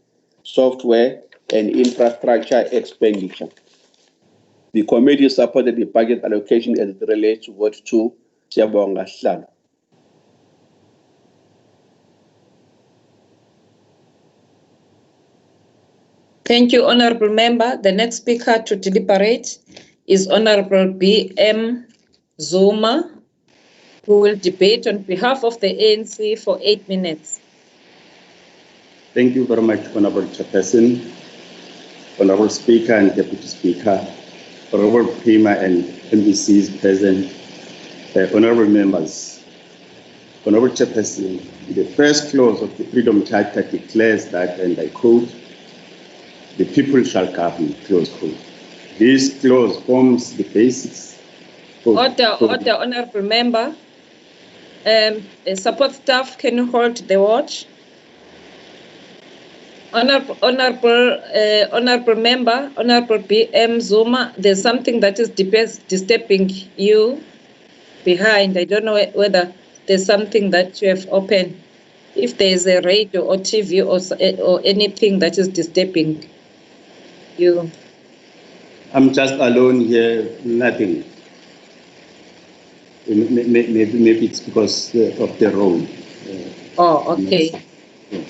software, and infrastructure expenditure. The committee supported the budget allocation as it relates to vote 2. Siyabonga Sihlalo. Thank you, Honorable Member. The next speaker to deliberate is Honorable B.M. Zuma, who will debate on behalf of the ANC for 8 minutes. Thank you very much, Honorable Chairperson, Honorable Speaker and Deputy Speaker, Honorable Premier and MBCs present, Honorable Members. Honorable Chairperson, the first clause of the Freedom Charter declares that, and I quote, "The people shall govern," close quote. This clause forms the basis of... Order, Honorable Member. Support staff, can you hold the watch? Honorable Member, Honorable B.M. Zuma, there's something that is disturbing you behind. I don't know whether there's something that you have opened. If there is a radio or TV or anything that is disturbing you. I'm just alone here, nothing. Maybe it's because of the road. Oh, okay. Yes.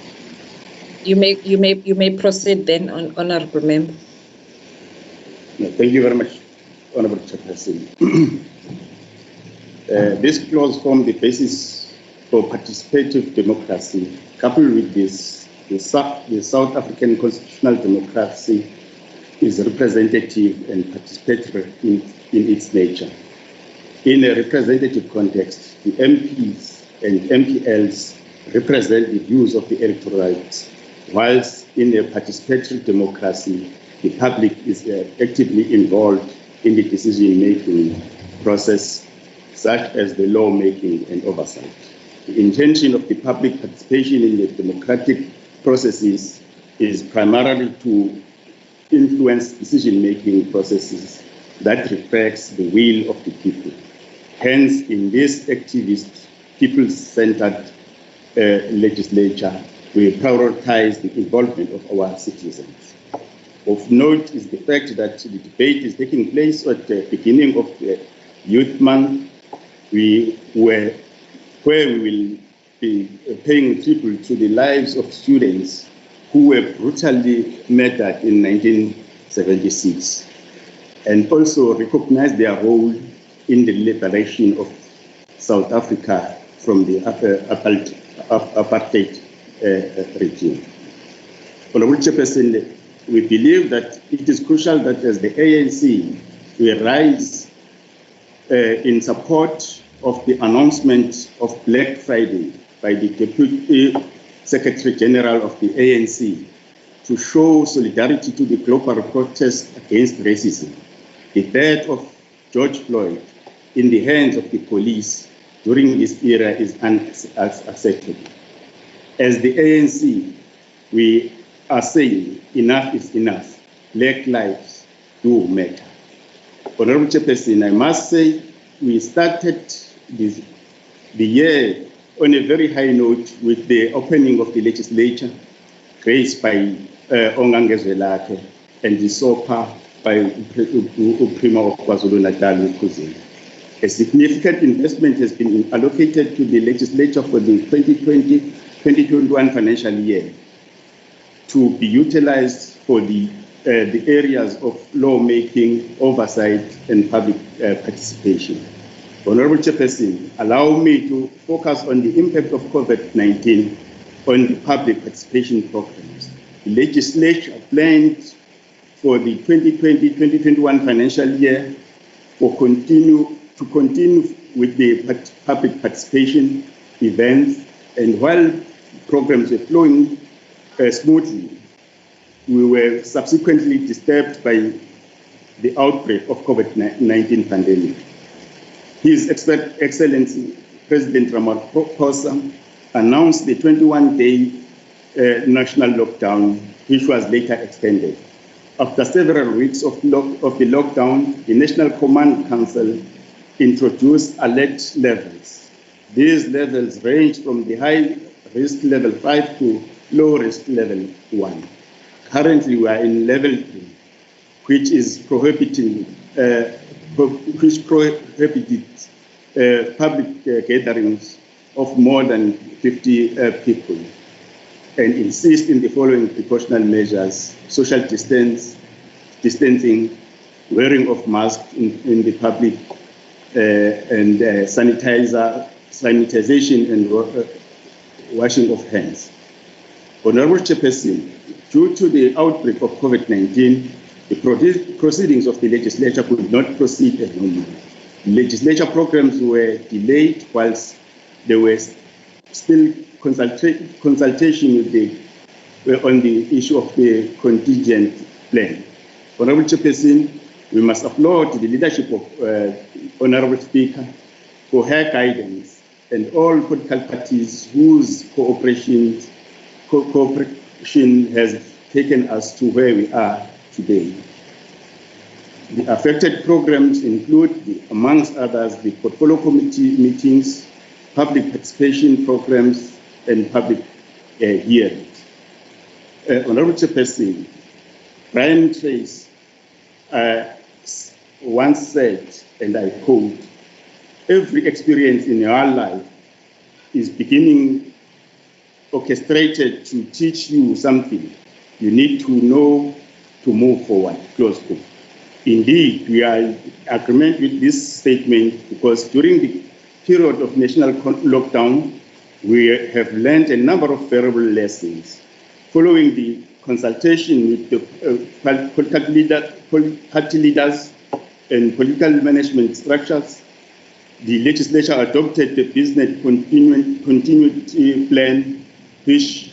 You may proceed then, honorable member. No, thank you very much, Honorable Chairperson. This clause forms the basis for participative democracy, coupled with this, the South African constitutional democracy is representative and participatory in its nature. In a representative context, the MPs and MPLs represent the views of the electorate, whilst in a participatory democracy, the public is actively involved in the decision-making process, such as the lawmaking and oversight. The intention of the public participation in the democratic processes is primarily to influence decision-making processes that reflects the will of the people. Hence, in this activist, people-centered legislature, we prioritize the involvement of our citizens. Of note is the fact that the debate is taking place at the beginning of the Youth Month, where we will be paying tribute to the lives of students who were brutally murdered in 1976, and also recognize their role in the liberation of South Africa from the apartheid regime. Honorable Chairperson, we believe that it is crucial that as the ANC, we rise in support of the announcement of Black Friday by the Deputy Secretary General of the ANC to show solidarity to the global protest against racism. The death of George Floyd in the hands of the police during this era is unacceptable. As the ANC, we are saying enough is enough. Black lives do matter. Honorable Chairperson, I must say we started the year on a very high note with the opening of the legislature, graced by Ongangezwelakhe and the SOPA by Uprima of KwaZulu Natal Legislature. A significant investment has been allocated to the legislature for the 2020-2021 financial year to be utilized for the areas of lawmaking, oversight, and public participation. Honorable Chairperson, allow me to focus on the impact of COVID-19 on the public participation programs. The legislature planned for the 2020-2021 financial year to continue with the public participation events, and while programs were flowing smoothly, we were subsequently disturbed by the outbreak of COVID-19 pandemic. His Excellency President Ramaphosa announced the 21-day national lockdown, which was later extended. After several weeks of the lockdown, the National Command Council introduced alert levels. These levels range from the high risk level 5 to low risk level 1. Currently, we are in level 3, which is prohibited public gatherings of more than 50 people, and insist in the following precautionary measures: social distancing, wearing of masks in the public, and sanitization and washing of hands. Honorable Chairperson, due to the outbreak of COVID-19, the proceedings of the legislature could not proceed as normal. Legislature programs were delayed whilst there was still consultation with on the issue of the contingent plan. Honorable Chairperson, we must applaud the leadership of Honorable Speaker for her guidance and all political parties whose cooperation has taken us to where we are today. The affected programs include, amongst others, the portfolio committee meetings, public participation programs, and public hearings. Honorable Chairperson, Brian Tracy once said, and I quote, "Every experience in your life is beginning orchestrated to teach you something you need to know to move forward," close quote. Indeed, we are in agreement with this statement because during the period of national lockdown, we have learned a number of valuable lessons. Following the consultation with the party leaders and political management structures, the legislature adopted the business continuity plan, which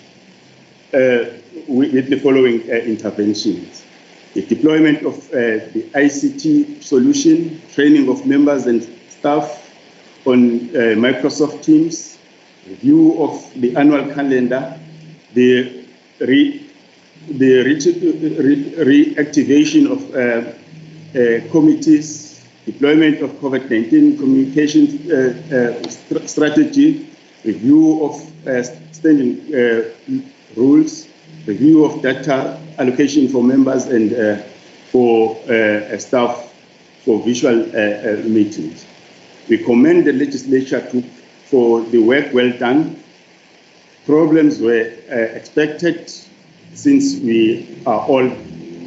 with the following interventions: the deployment of the ICT solution, training of members and staff on Microsoft Teams, review of the annual calendar, the reactivation of committees, deployment of COVID-19 communication strategy, review of standing rules, review of data allocation for members and for staff for visual meetings. We commend the legislature for the work well done. Problems were expected since we are all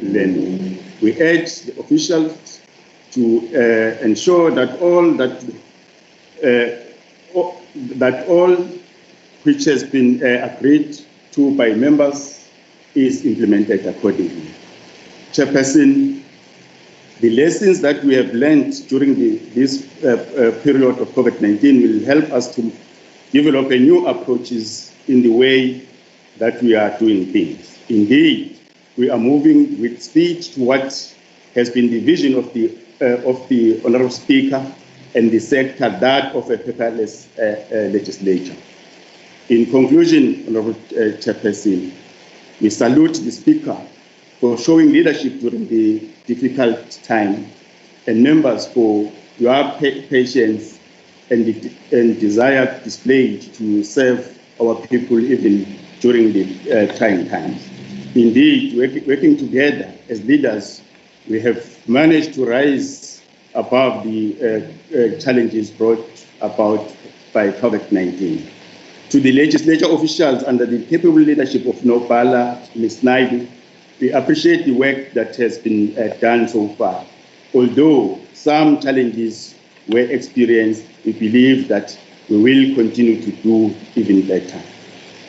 learning. We urge the officials to ensure that all which has been agreed to by members is implemented accordingly. Chairperson, the lessons that we have learned during this period of COVID-19 will help us to develop a new approaches in the way that we are doing things. Indeed, we are moving with speed to what has been the vision of the Honourable Speaker and the sector, that of a paperless legislature. In conclusion, Honourable Chairperson, we salute the Speaker for showing leadership during the difficult time, and members for your patience and desire displayed to serve our people even during the trying times. Indeed, working together as leaders, we have managed to rise above the challenges brought about by COVID-19. To the legislature officials under the capable leadership of Nobala, Ms. Naidu, we appreciate the work that has been done so far. Although some challenges were experienced, we believe that we will continue to do even better.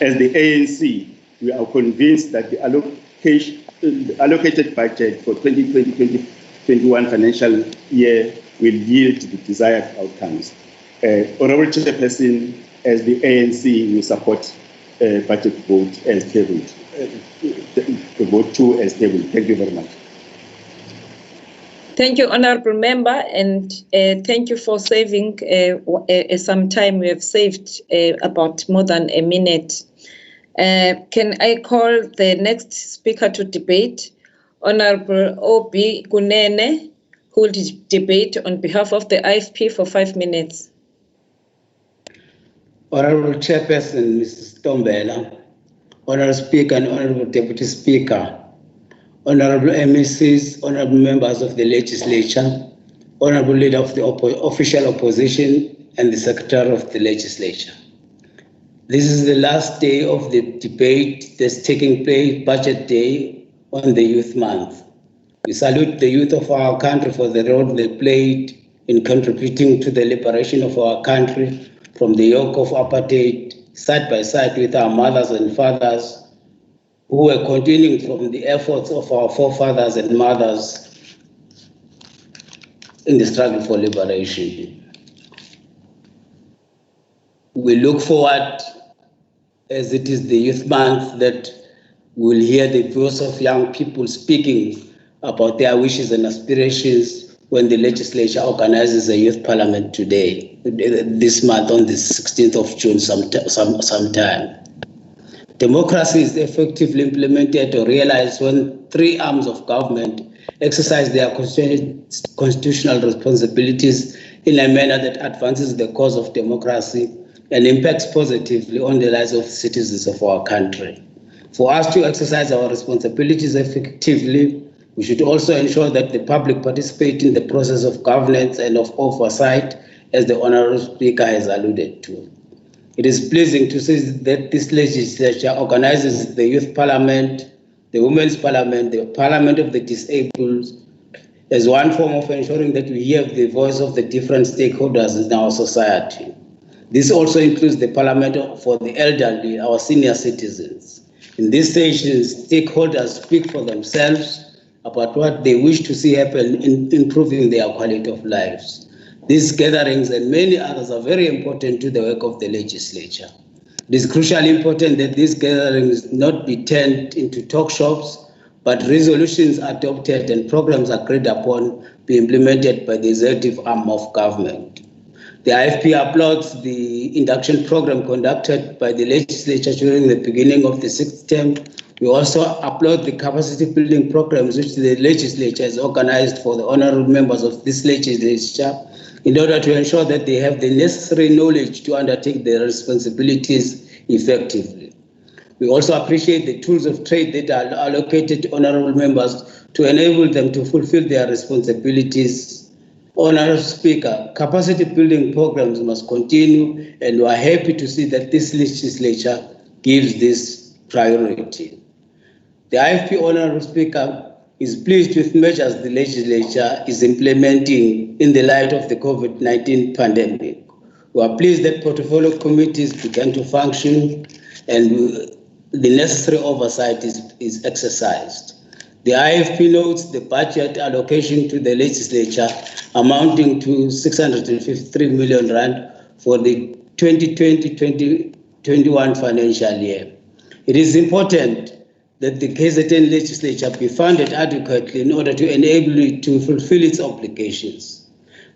As the ANC, we are convinced that the allocated budget for 2020-2021 financial year will yield the desired outcomes. Honourable Chairperson, as the ANC, we support budget vote as tabled. Vote 2 as tabled. Thank you very much. Thank you, Honourable Member, and thank you for saving some time. We have saved about more than a minute. Can I call the next speaker to debate, Honourable Obi Kunene, who will debate on behalf of the IFP for 5 minutes. Honourable Chairperson, Mrs. Tombela, Honourable Speaker and Honourable Deputy Speaker, Honourable MECs, Honourable Members of the Legislature, Honourable Leader of the Official Opposition and the Secretary of the Legislature. This is the last day of the debate that's taking place, Budget Day, on the Youth Month. We salute the youth of our country for the role they played in contributing to the liberation of our country from the yoke of apartheid, side by side with our mothers and fathers who were continuing from the efforts of our forefathers and mothers in the struggle for liberation. We look forward, as it is the Youth Month, that we'll hear the voice of young people speaking about their wishes and aspirations when the legislature organizes a youth parliament today, this month on the 16th of June sometime. Democracy is effectively implemented or realized when 3 arms of government exercise their constitutional responsibilities in a manner that advances the cause of democracy and impacts positively on the lives of citizens of our country. For us to exercise our responsibilities effectively, we should also ensure that the public participate in the process of governance and of oversight, as the Honourable Speaker has alluded to. It is pleasing to see that this legislature organizes the Youth Parliament, the Women's Parliament, the Parliament of the Disabled, as one form of ensuring that we hear the voice of the different stakeholders in our society. This also includes the Parliament for the elderly, our senior citizens. In these sessions, stakeholders speak for themselves about what they wish to see happen in improving their quality of lives. These gatherings and many others are very important to the work of the legislature. It is crucially important that these gatherings not be turned into talk shops, but resolutions adopted and programs agreed upon be implemented by the executive arm of government. The IFP applauds the induction program conducted by the legislature during the beginning of the 6th term. We also applaud the capacity building programs which the legislature has organized for the honorable members of this legislature in order to ensure that they have the necessary knowledge to undertake their responsibilities effectively. We also appreciate the tools of trade that are allocated to honorable members to enable them to fulfill their responsibilities. Honorable Speaker, capacity building programs must continue, and we are happy to see that this legislature gives this priority. The IFP, Honorable Speaker, is pleased with measures the legislature is implementing in the light of the COVID-19 pandemic. We are pleased that portfolio committees began to function and the necessary oversight is exercised. The IFP notes the budget allocation to the legislature amounting to 653 million rand for the 2020-2021 financial year. It is important that the KZN legislature be funded adequately in order to enable it to fulfill its obligations.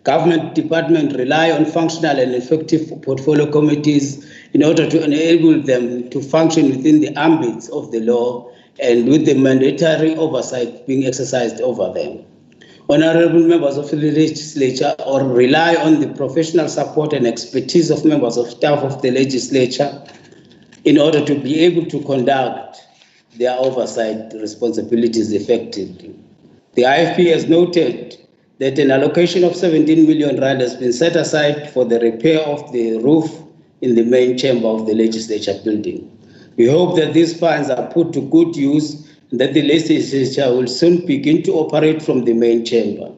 Government departments rely on functional and effective portfolio committees in order to enable them to function within the ambits of the law and with the mandatory oversight being exercised over them. Honorable members of the legislature or rely on the professional support and expertise of members of staff of the legislature in order to be able to conduct their oversight responsibilities effectively. The IFP has noted that an allocation of 17 million rand has been set aside for the repair of the roof in the main chamber of the legislature building. We hope that these funds are put to good use and that the legislature will soon begin to operate from the main chamber.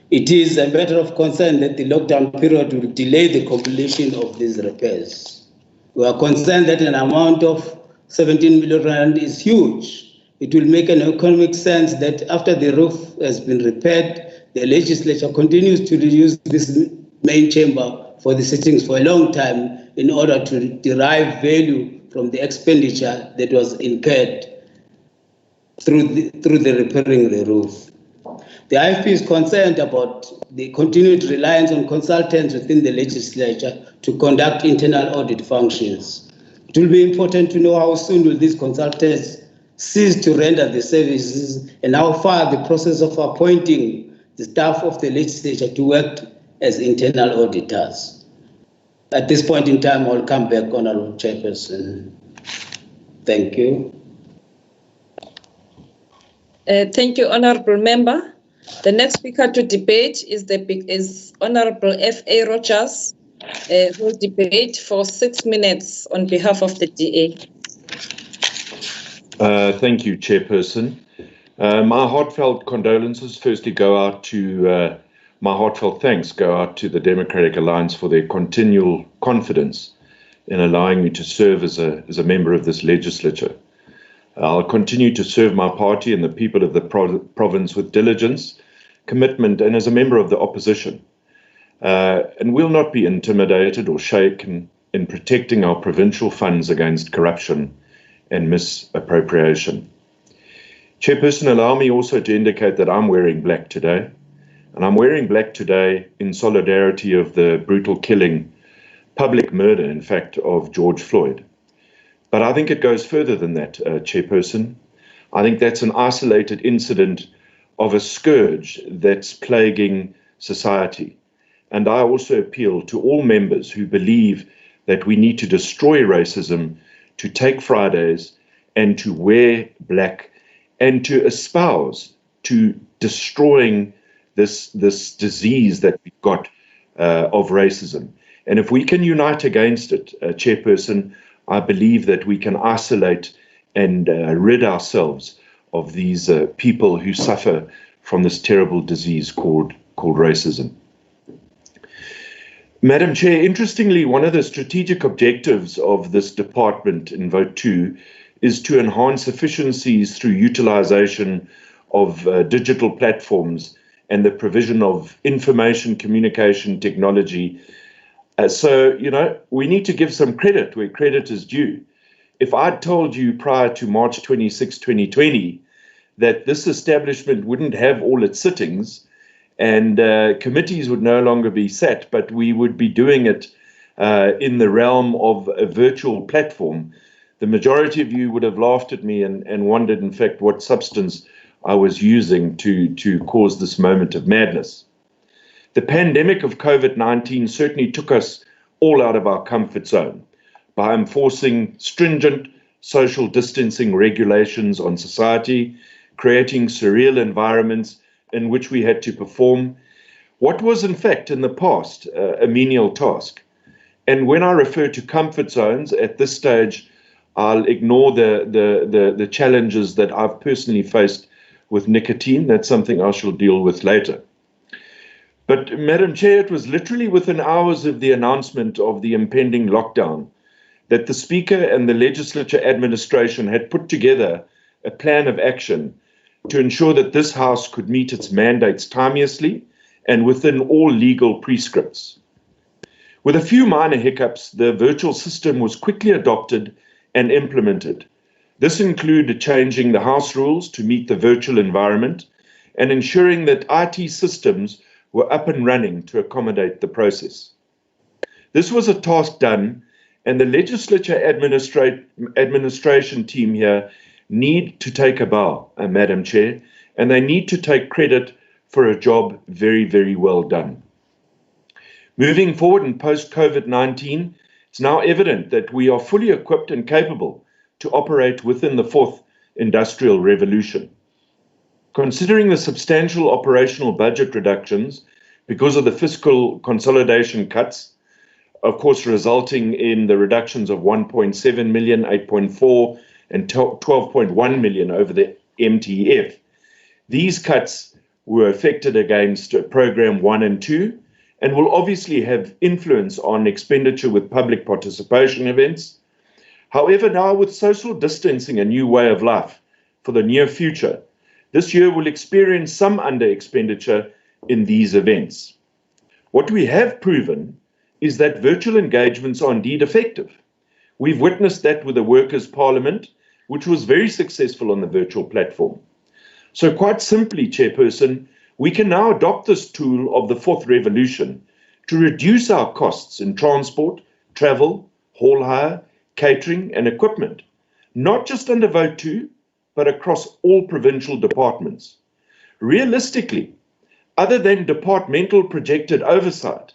It is a matter of concern that the lockdown period will delay the completion of these repairs. We are concerned that an amount of 17 million rand is huge. It will make an economic sense that after the roof has been repaired, the legislature continues to use this main chamber for the sittings for a long time in order to derive value from the expenditure that was incurred through the repairing the roof. The IFP is concerned about the continued reliance on consultants within the legislature to conduct internal audit functions. It will be important to know how soon will these consultants cease to render the services and how far the process of appointing the staff of the legislature to work as internal auditors. At this point in time, I'll come back, Honorable Chairperson. Thank you. Thank you, Honorable Member. The next speaker to debate is Honorable F.A. Rogers, who will debate for 6 minutes on behalf of the DA. Thank you, Chairperson. My heartfelt condolences firstly go out to my heartfelt thanks go out to the Democratic Alliance for their continual confidence in allowing me to serve as a member of this legislature. I'll continue to serve my party and the people of the province with diligence, commitment, and as a member of the opposition. And will not be intimidated or shaken in protecting our provincial funds against corruption and misappropriation. Chairperson, allow me also to indicate that I'm wearing black today. And I'm wearing black today in solidarity of the brutal killing, public murder, in fact, of George Floyd. But I think it goes further than that, Chairperson. I think that's an isolated incident of a scourge that's plaguing society. And I also appeal to all members who believe that we need to destroy racism, to take Fridays and to wear black and to espouse to destroying this disease that we've got of racism. And if we can unite against it, Chairperson, I believe that we can isolate and rid ourselves of these people who suffer from this terrible disease called racism. Madam Chair, interestingly, one of the strategic objectives of this department in Vote 2 is to enhance efficiencies through utilization of digital platforms and the provision of information communication technology. So, we need to give some credit where credit is due. If I'd told you prior to March 26, 2020, that this establishment wouldn't have all its sittings and committees would no longer be sat, but we would be doing it in the realm of a virtual platform, the majority of you would have laughed at me and wondered, in fact, what substance I was using to cause this moment of madness. The pandemic of COVID-19 certainly took us all out of our comfort zone by enforcing stringent social distancing regulations on society, creating surreal environments in which we had to perform what was, in fact, in the past, a menial task. And when I refer to comfort zones at this stage, I'll ignore the challenges that I've personally faced with nicotine. That's something I shall deal with later. But, Madam Chair, it was literally within hours of the announcement of the impending lockdown that the Speaker and the Legislature administration had put together a plan of action to ensure that this House could meet its mandates timeously and within all legal prescripts. With a few minor hiccups, the virtual system was quickly adopted and implemented. This included changing the House rules to meet the virtual environment and ensuring that IT systems were up and running to accommodate the process. This was a task done, and the Legislature administration team here need to take a bow, Madam Chair, and they need to take credit for a job very, very well done. Moving forward in post-COVID-19, it's now evident that we are fully equipped and capable to operate within the fourth industrial revolution. Considering the substantial operational budget reductions because of the fiscal consolidation cuts, of course, resulting in the reductions of 1.7 million, 8.4 and 12.1 million over the MTF. These cuts were affected against Program 1 and 2 and will obviously have influence on expenditure with public participation events. However, now with social distancing a new way of life for the near future, this year will experience some under-expenditure in these events. What we have proven is that virtual engagements are indeed effective. We've witnessed that with the Workers' Parliament, which was very successful on the virtual platform. So quite simply, Chairperson, we can now adopt this tool of the fourth revolution to reduce our costs in transport, travel, hall hire, catering and equipment, not just under Vote 2, but across all provincial departments. Realistically, other than departmental projected oversight,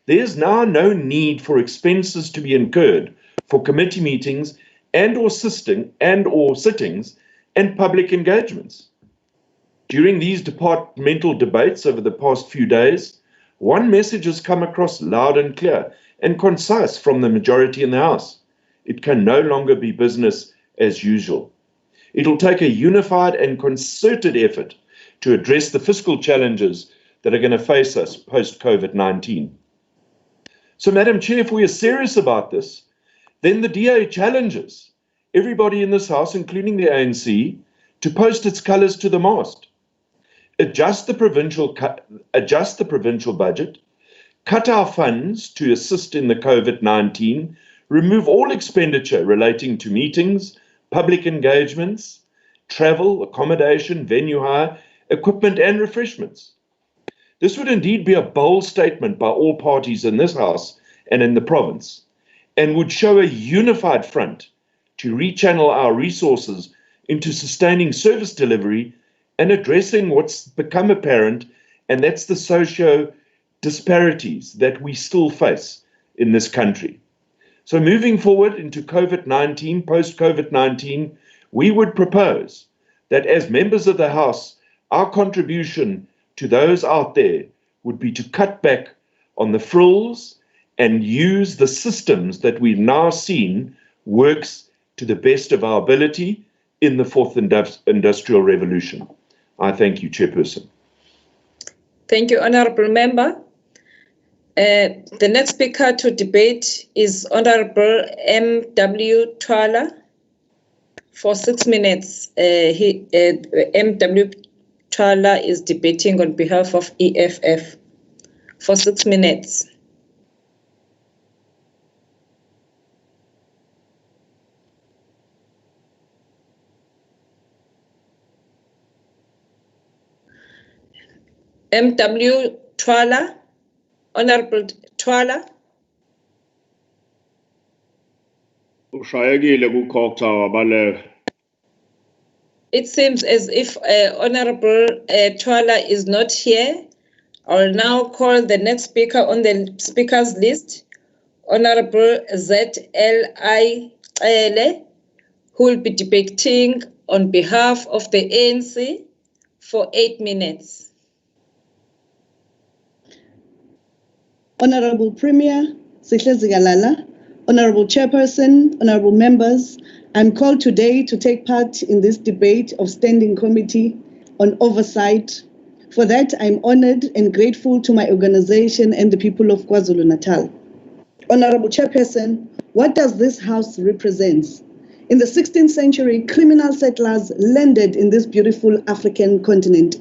there is now no need for expenses to be incurred for committee meetings and/or sittings and public engagements. During these departmental debates over the past few days, one message has come across loud and clear and concise from the majority in the House. It can no longer be business as usual. It'll take a unified and concerted effort to address the fiscal challenges that are going to face us post-COVID-19. So, Madam Chair, if we are serious about this, then the DA challenges everybody in this House, including the ANC, to post its colours to the mast. Adjust the provincial budget, cut our funds to assist in the COVID-19, remove all expenditure relating to meetings, public engagements, travel, accommodation, venue hire, equipment and refreshments. This would indeed be a bold statement by all parties in this House and in the province, and would show a unified front to rechannel our resources into sustaining service delivery and addressing what's become apparent, and that's the socio disparities that we still face in this country. So moving forward into COVID-19, post-COVID-19, we would propose that as members of the House, our contribution to those out there would be to cut back on the frills and use the systems that we've now seen works to the best of our ability in the fourth industrial revolution. I thank you, Chairperson. Thank you, Honourable Member. The next speaker to debate is Honourable M.W. Twala for 6 minutes. M.W. Twala is debating on behalf of EFF for 6 minutes. M.W. Twala. Honourable Twala. It seems as if Honourable Twala is not here. I'll now call the next speaker on the speakers list, Honourable Z.L.I. Ele, who will be debating on behalf of the ANC for 8 minutes. Honourable Premier, Sihle Zikalala, Honourable Chairperson, Honourable Members, I'm called today to take part in this debate of Standing Committee on Oversight. For that, I'm honoured and grateful to my organisation and the people of KwaZulu Natal. Honourable Chairperson, what does this House represent? In the 16th century, criminal settlers landed in this beautiful African continent.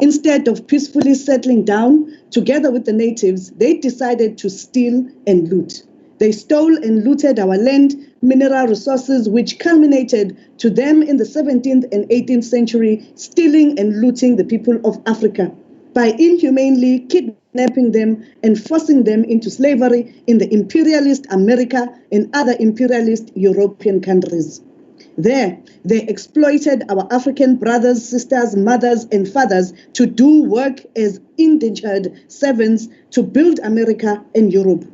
Instead of peacefully settling down together with the natives, they decided to steal and loot. They stole and looted our land, mineral resources, which culminated to them in the 17th and 18th century, stealing and looting the people of Africa by inhumanely kidnapping them and forcing them into slavery in the imperialist America and other imperialist European countries. There, they exploited our African brothers, sisters, mothers, and fathers to do work as indentured servants to build America and Europe.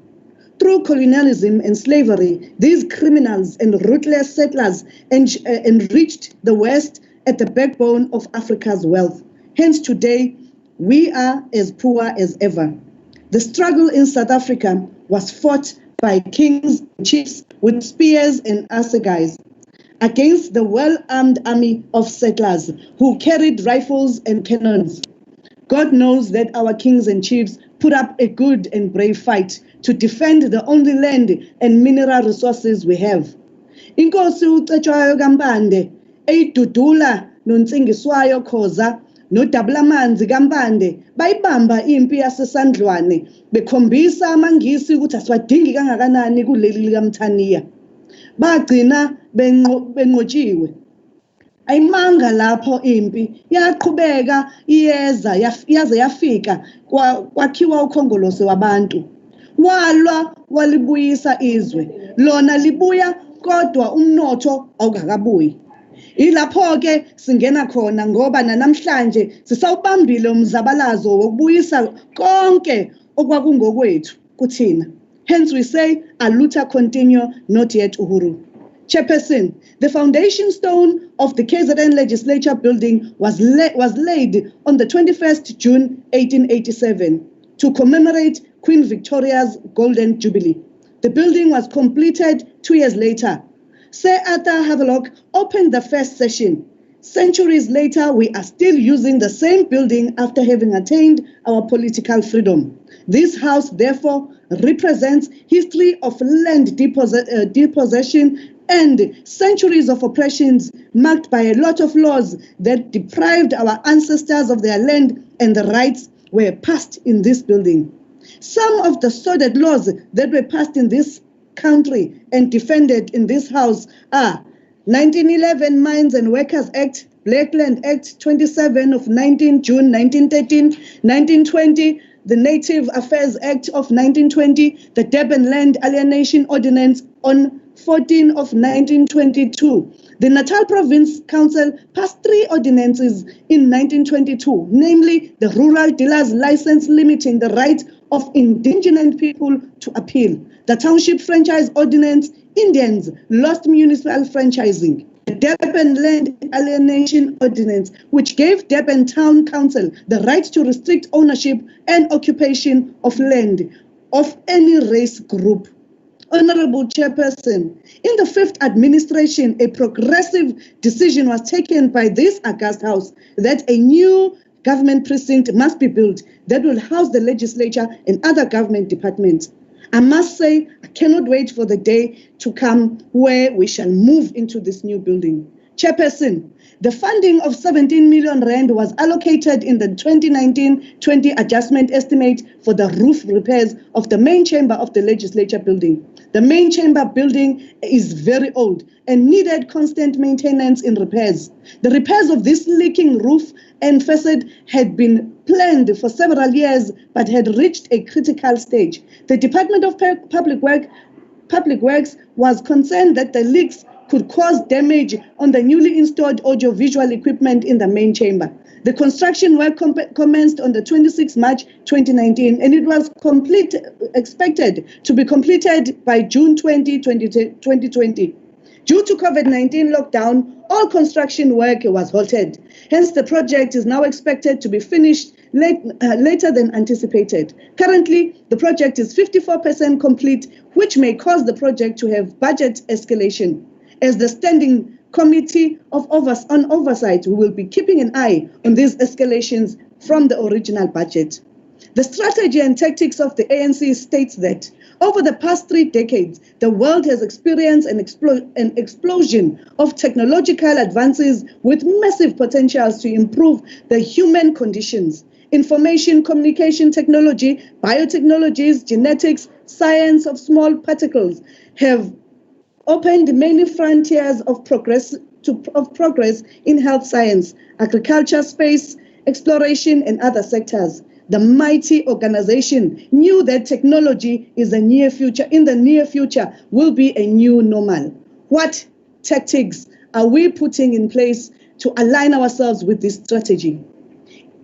Through colonialism and slavery, these criminals and ruthless settlers enriched the West at the backbone of Africa's wealth. Hence today, we are as poor as ever. The struggle in South Africa was fought by kings and chiefs with spears and assegais against the well-armed army of settlers who carried rifles and cannons. God knows that our kings and chiefs put up a good and brave fight to defend the only land and mineral resources we have. Inkosi uCetshwayo kaMpande eyidudula noNtsingiswayo Khoza noDabulamanzi kaMpande bayibamba impi yasesandlwane bekhombisa amangisi ukuthi asiwadingi kangakanani kuleli likaMthaniya. Bagcina benqotshiwe. Ayimanga lapho impi yaqhubeka iyeza yaze yafika kwakhiwa ukhongolose wabantu. Walwa walibuyisa izwe. Lona libuya kodwa umnotho awukakabuyi. Ilapho ke singena khona ngoba namhlanje sisawubambile umzabalazo wokubuyisa konke okwakungokwethu kuthina. Hence we say, Aluta continue, not yet Uhuru. Chairperson, the foundation stone of the KZN Legislature building was laid on the 21st June 1887 to commemorate Queen Victoria's Golden Jubilee. The building was completed 2 years later. Sir Arthur Havelock opened the first session. Centuries later, we are still using the same building after having attained our political freedom. This house, therefore, represents history of land depossession and centuries of oppressions marked by a lot of laws that deprived our ancestors of their land, and the rights were passed in this building. Some of the sordid laws that were passed in this country and defended in this house are 1911 Mines and Workers Act, Blackland Act 27 of 19 June 1913, 1920 the Native Affairs Act of 1920, the Durban Land Alienation Ordinance on 14 of 1922. The Natal Province Council passed 3 ordinances in 1922, namely the Rural Dealers License limiting the right of indigenous people to appeal, the Township Franchise Ordinance, Indians lost municipal franchising, the Durban Land Alienation Ordinance, which gave Durban Town Council the right to restrict ownership and occupation of land of any race group. Honorable Chairperson, in the 5th administration, a progressive decision was taken by this august House that a new government precinct must be built that will house the legislature and other government departments. I must say, I cannot wait for the day to come where we shall move into this new building. Chairperson, the funding of 17 million rand was allocated in the 2019-20 adjustment estimate for the roof repairs of the main chamber of the legislature building. The main chamber building is very old and needed constant maintenance and repairs. The repairs of this leaking roof and facade had been planned for several years but had reached a critical stage. The Department of Public Works was concerned that the leaks could cause damage on the newly installed audiovisual equipment in the main chamber. The construction work commenced on the 26th March 2019 and it was expected to be completed by June 2020. Due to COVID-19 lockdown, all construction work was halted. Hence, the project is now expected to be finished later than anticipated. Currently, the project is 54% complete, which may cause the project to have budget escalation. As the Standing Committee on Oversight, we will be keeping an eye on these escalations from the original budget. The strategy and tactics of the ANC states that over the past 3 decades, the world has experienced an explosion of technological advances with massive potentials to improve the human conditions. Information communication technology, biotechnologies, genetics, science of small particles have opened many frontiers of progress in health science, agriculture, space, exploration, and other sectors. The mighty organization knew that technology is in the near future will be a new normal. What tactics are we putting in place to align ourselves with this strategy?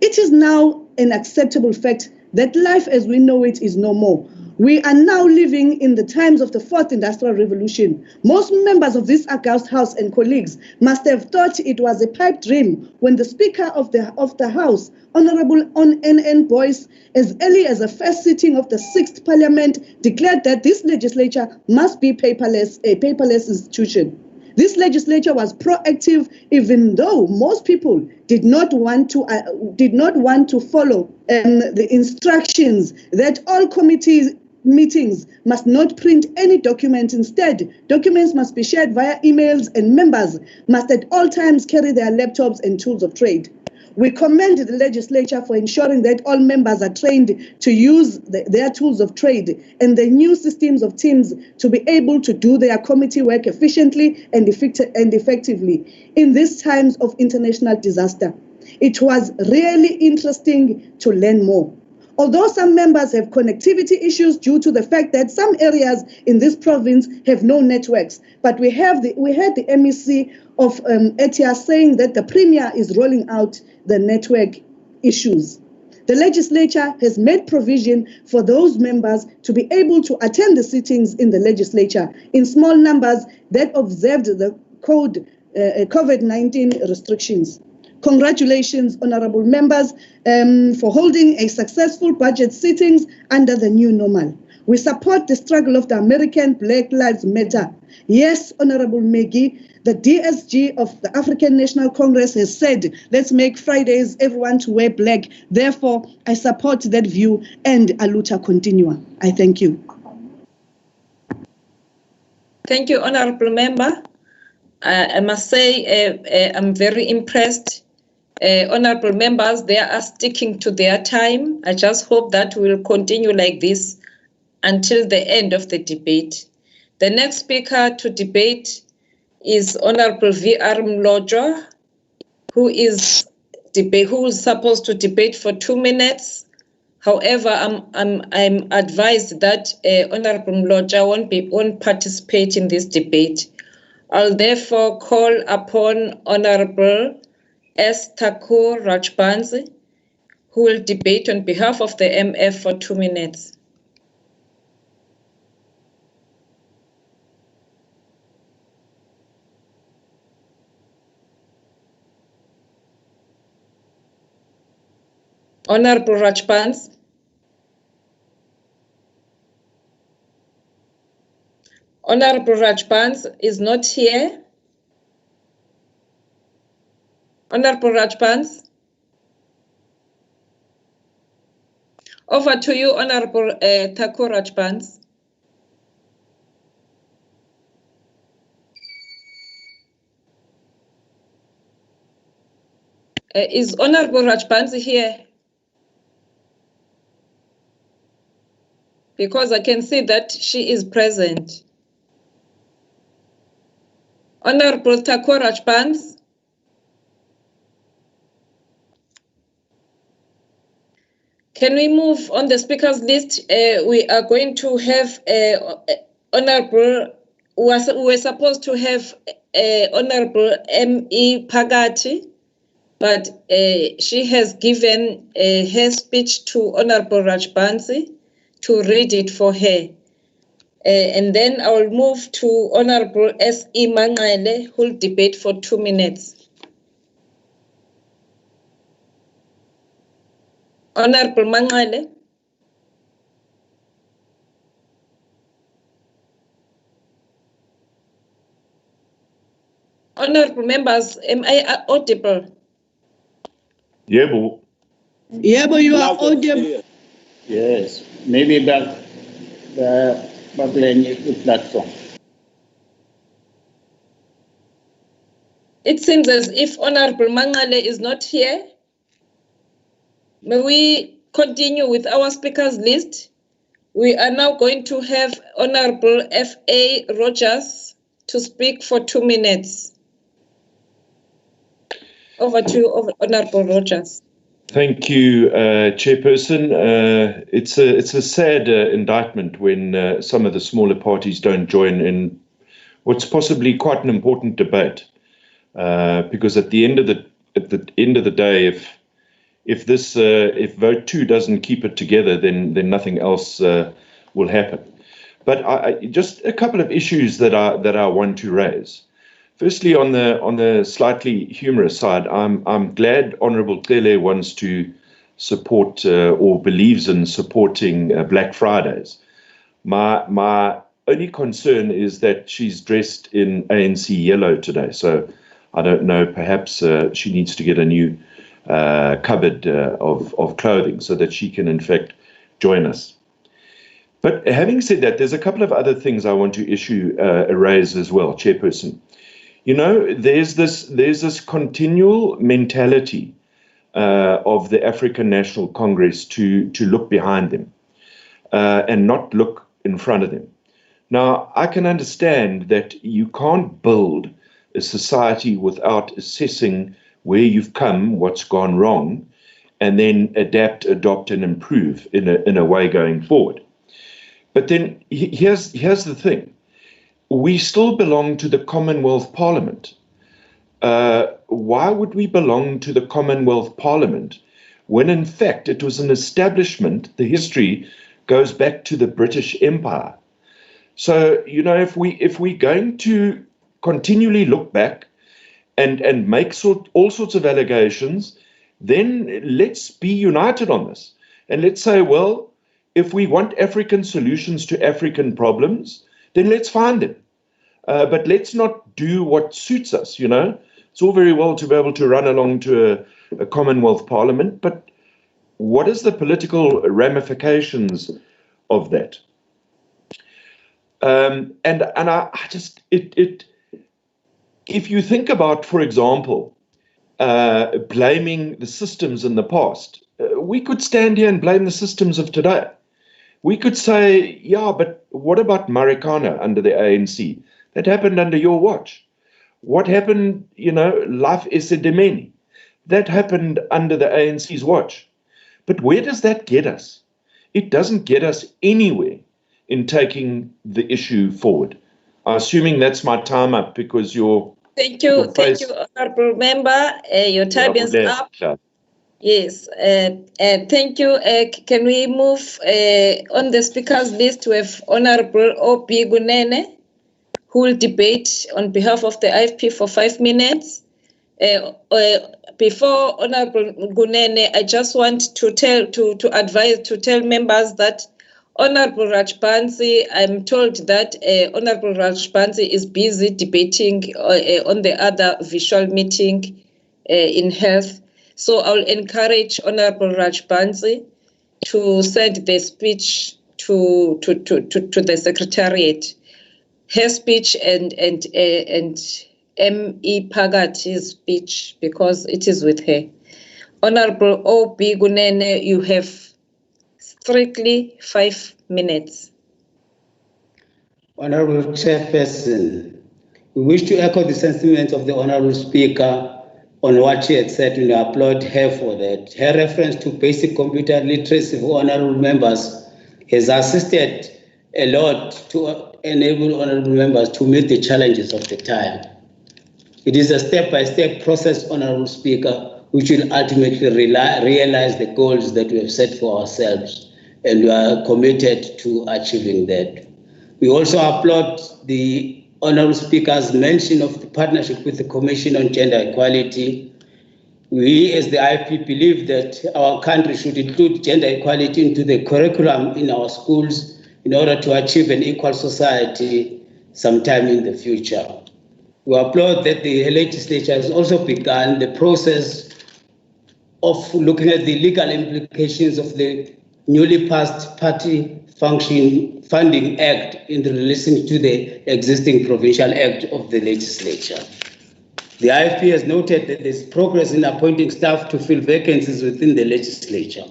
It is now an acceptable fact that life as we know it is no more. We are now living in the times of the 4th Industrial Revolution. Most members of this august House and colleagues must have thought it was a pipe dream when the Speaker of the House, Honorable N.N. Boyce, as early as the first sitting of the 6th Parliament, declared that this legislature must be a paperless institution. This legislature was proactive, even though most people did not want to follow the instructions that all committee meetings must not print any documents. Instead, documents must be shared via emails and members must at all times carry their laptops and tools of trade. We commend the legislature for ensuring that all members are trained to use their tools of trade and the new systems of teams to be able to do their committee work efficiently and effectively in these times of international disaster. It was really interesting to learn more. Although some members have connectivity issues due to the fact that some areas in this province have no networks, but we heard the MEC of ETIA saying that the Premier is rolling out the network issues. The legislature has made provision for those members to be able to attend the sittings in the legislature in small numbers that observed the COVID-19 restrictions. Congratulations, honorable members, for holding a successful budget sittings under the new normal. We support the struggle of the American Black Lives Matter. Yes, Honorable Maggie, the DSG of the African National Congress has said, let's make Fridays everyone to wear black. Therefore, I support that view and Aluta continua. I thank you. Thank you, Honorable Member. I must say I'm very impressed. Honorable members, they are sticking to their time. I just hope that we will continue like this until the end of the debate. The next speaker to debate is Honorable V.R. Mlodra, who is supposed to debate for 2 minutes, However, I'm advised that Honorable Mloja won't participate in this debate. I'll therefore call upon Honorable S. Thakur Rajbansi, who will debate on behalf of the MF for 2 minutes. Honorable Rajbansi. Honorable Rajbansi is not here. Honorable Rajbansi. Over to you, Honorable Thakur Rajbansi. Is Honorable Rajbansi here? Because I can see that she is present. Honorable Thakur Rajbansi. Can we move on the speakers list? We are going to have Honorable, we were supposed to have Honorable M.E. Pagati, but she has given her speech to Honorable Rajbansi to read it for her. And then I will move to Honorable S.E. Mangale, who will debate for 2 minutes. Honorable Mangale. Honorable members, am I audible? Yebo. Yebo, you are audible. Yes, maybe back the platform. It seems as if Honorable Mangale is not here. May we continue with our speakers list? We are now going to have Honorable F.A. Rogers to speak for 2 minutes. Over to you, Honorable Rogers. Thank you, Chairperson. It's a sad indictment when some of the smaller parties don't join in what's possibly quite an important debate, because at the end of the day, if vote 2 doesn't keep it together, then nothing else will happen. But just a couple of issues that I want to raise. Firstly, on the slightly humorous side, I'm glad Honourable Cele wants to support or believes in supporting Black Fridays. My only concern is that she's dressed in ANC yellow today, so I don't know. Perhaps she needs to get a new cupboard of clothing so that she can in fact join us. But having said that, there's a couple of other things I want to raise as well, Chairperson. You know, there's this continual mentality of the African National Congress to look behind them and not look in front of them. Now, I can understand that you can't build a society without assessing where you've come, what's gone wrong, and then adapt, adopt, and improve in a way going forward. But then here's the thing. We still belong to the Commonwealth Parliament. Why would we belong to the Commonwealth Parliament when in fact it was an establishment? The history goes back to the British Empire. So, you know, if we're going to continually look back and make all sorts of allegations, then let's be united on this. And let's say, well, if we want African solutions to African problems, then let's find them. But let's not do what suits us, you know. It's all very well to be able to run along to a Commonwealth Parliament, but what is the political ramifications of that? And I just, if you think about, for example, blaming the systems in the past, we could stand here and blame the systems of today. We could say, yeah, but what about Marikana under the ANC? That happened under your watch. What happened, you know, Life Esedimeni? That happened under the ANC's watch. But where does that get us? It doesn't get us anywhere in taking the issue forward. I'm assuming that's my time up because Thank you, Honourable Member. Your time is up. Yes, thank you. Can we move on the speakers list? We have Honourable O.B. Gunene, who will debate on behalf of the IFP for 5 minutes. Before Honourable Gunene, I just want to tell members that Honourable Rajbansi, I'm told that Honourable Rajbansi is busy debating on the other visual meeting in health. So I'll encourage Honourable Rajbansi to send the speech to the Secretariat. Her speech and M.E. Phakathi's speech, because it is with her. Honourable O.B. Gunene, you have strictly 5 minutes. Honourable Chairperson, we wish to echo the sentiments of the Honourable Speaker on what she had said, and I applaud her for that. Her reference to basic computer literacy for honourable members has assisted a lot to enable honourable members to meet the challenges of the time. It is a step-by-step process, Honourable Speaker, which will ultimately realize the goals that we have set for ourselves, and we are committed to achieving that. We also applaud the Honourable Speaker's mention of the partnership with the Commission on Gender Equality. We, as the IFP, believe that our country should include gender equality into the curriculum in our schools in order to achieve an equal society sometime in the future. We applaud that the legislature has also begun the process of looking at the legal implications of the newly passed Party Funding Act in relation to the existing Provincial Act of the legislature. The IFP has noted that there is progress in appointing staff to fill vacancies within the legislature.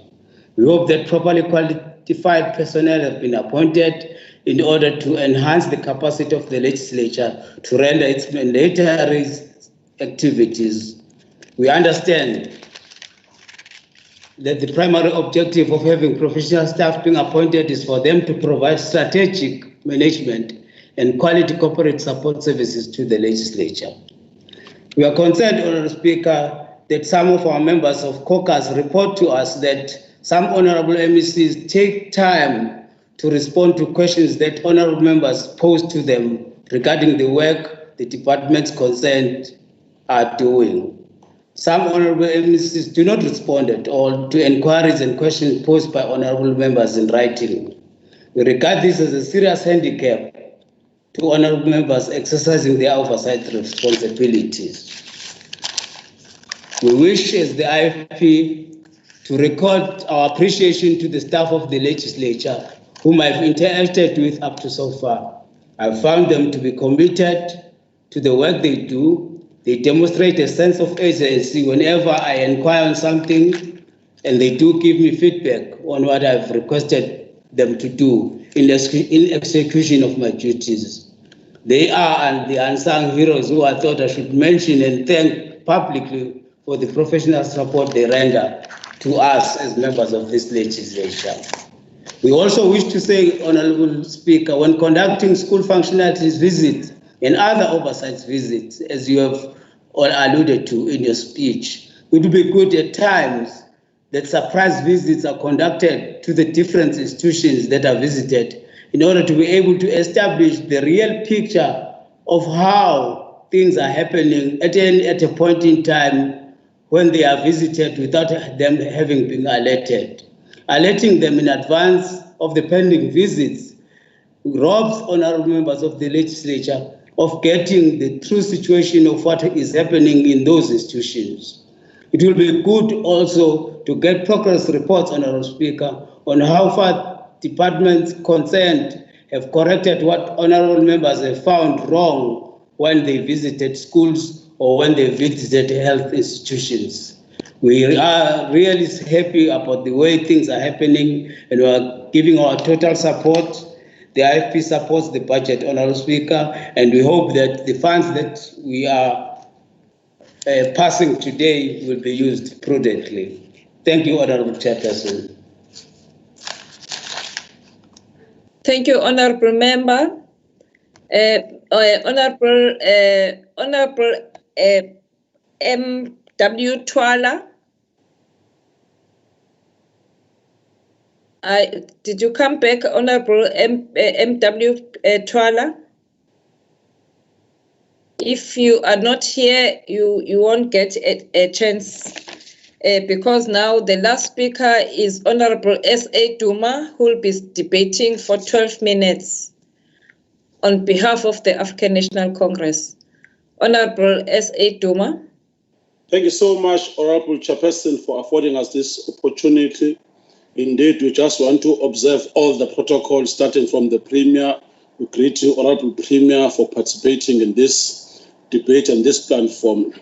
We hope that properly qualified personnel have been appointed in order to enhance the capacity of the legislature to render its mandatory activities. We understand that the primary objective of having professional staff being appointed is for them to provide strategic management and quality corporate support services to the legislature. We are concerned, Honourable Speaker, that some of our members of caucus report to us that some honourable MECs take time to respond to questions that honourable members pose to them regarding the work the departments concerned are doing. Some honourable MECs do not respond at all to inquiries and questions posed by honourable members in writing. We regard this as a serious handicap to honourable members exercising their oversight responsibilities. We wish, as the IFP, to record our appreciation to the staff of the legislature whom I've interacted with up to so far. I've found them to be committed to the work they do. They demonstrate a sense of urgency whenever I inquire on something, and they do give me feedback on what I've requested them to do in execution of my duties. They are the unsung heroes who I thought I should mention and thank publicly for the professional support they render to us as members of this legislature. We also wish to say, Honourable Speaker, when conducting school functionalities visits and other oversight visits, as you have all alluded to in your speech, it would be good at times that surprise visits are conducted to the different institutions that are visited in order to be able to establish the real picture of how things are happening at a point in time when they are visited without them having been alerted. Alerting them in advance of the pending visits robs honourable members of the legislature of getting the true situation of what is happening in those institutions. It will be good also to get progress reports, Honourable Speaker, on how far departments concerned have corrected what honourable members have found wrong when they visited schools or when they visited health institutions. We are really happy about the way things are happening, and we are giving our total support. The IFP supports the budget, Honourable Speaker, and we hope that the funds that we are passing today will be used prudently. Thank you, Honorable Chairperson. Thank you, Honorable Member. Honorable M.W. Twala. Did you come back, Honorable M.W. Twala? If you are not here, you won't get a chance because now the last speaker is Honorable S.A. Duma, who will be debating for 12 minutes on behalf of the African National Congress. Honorable S.A. Duma. Thank you so much, Honorable Chairperson, for affording us this opportunity. Indeed, we just want to observe all the protocols, starting from the Premier. We greet you, Honorable Premier, for participating in this debate and this platform.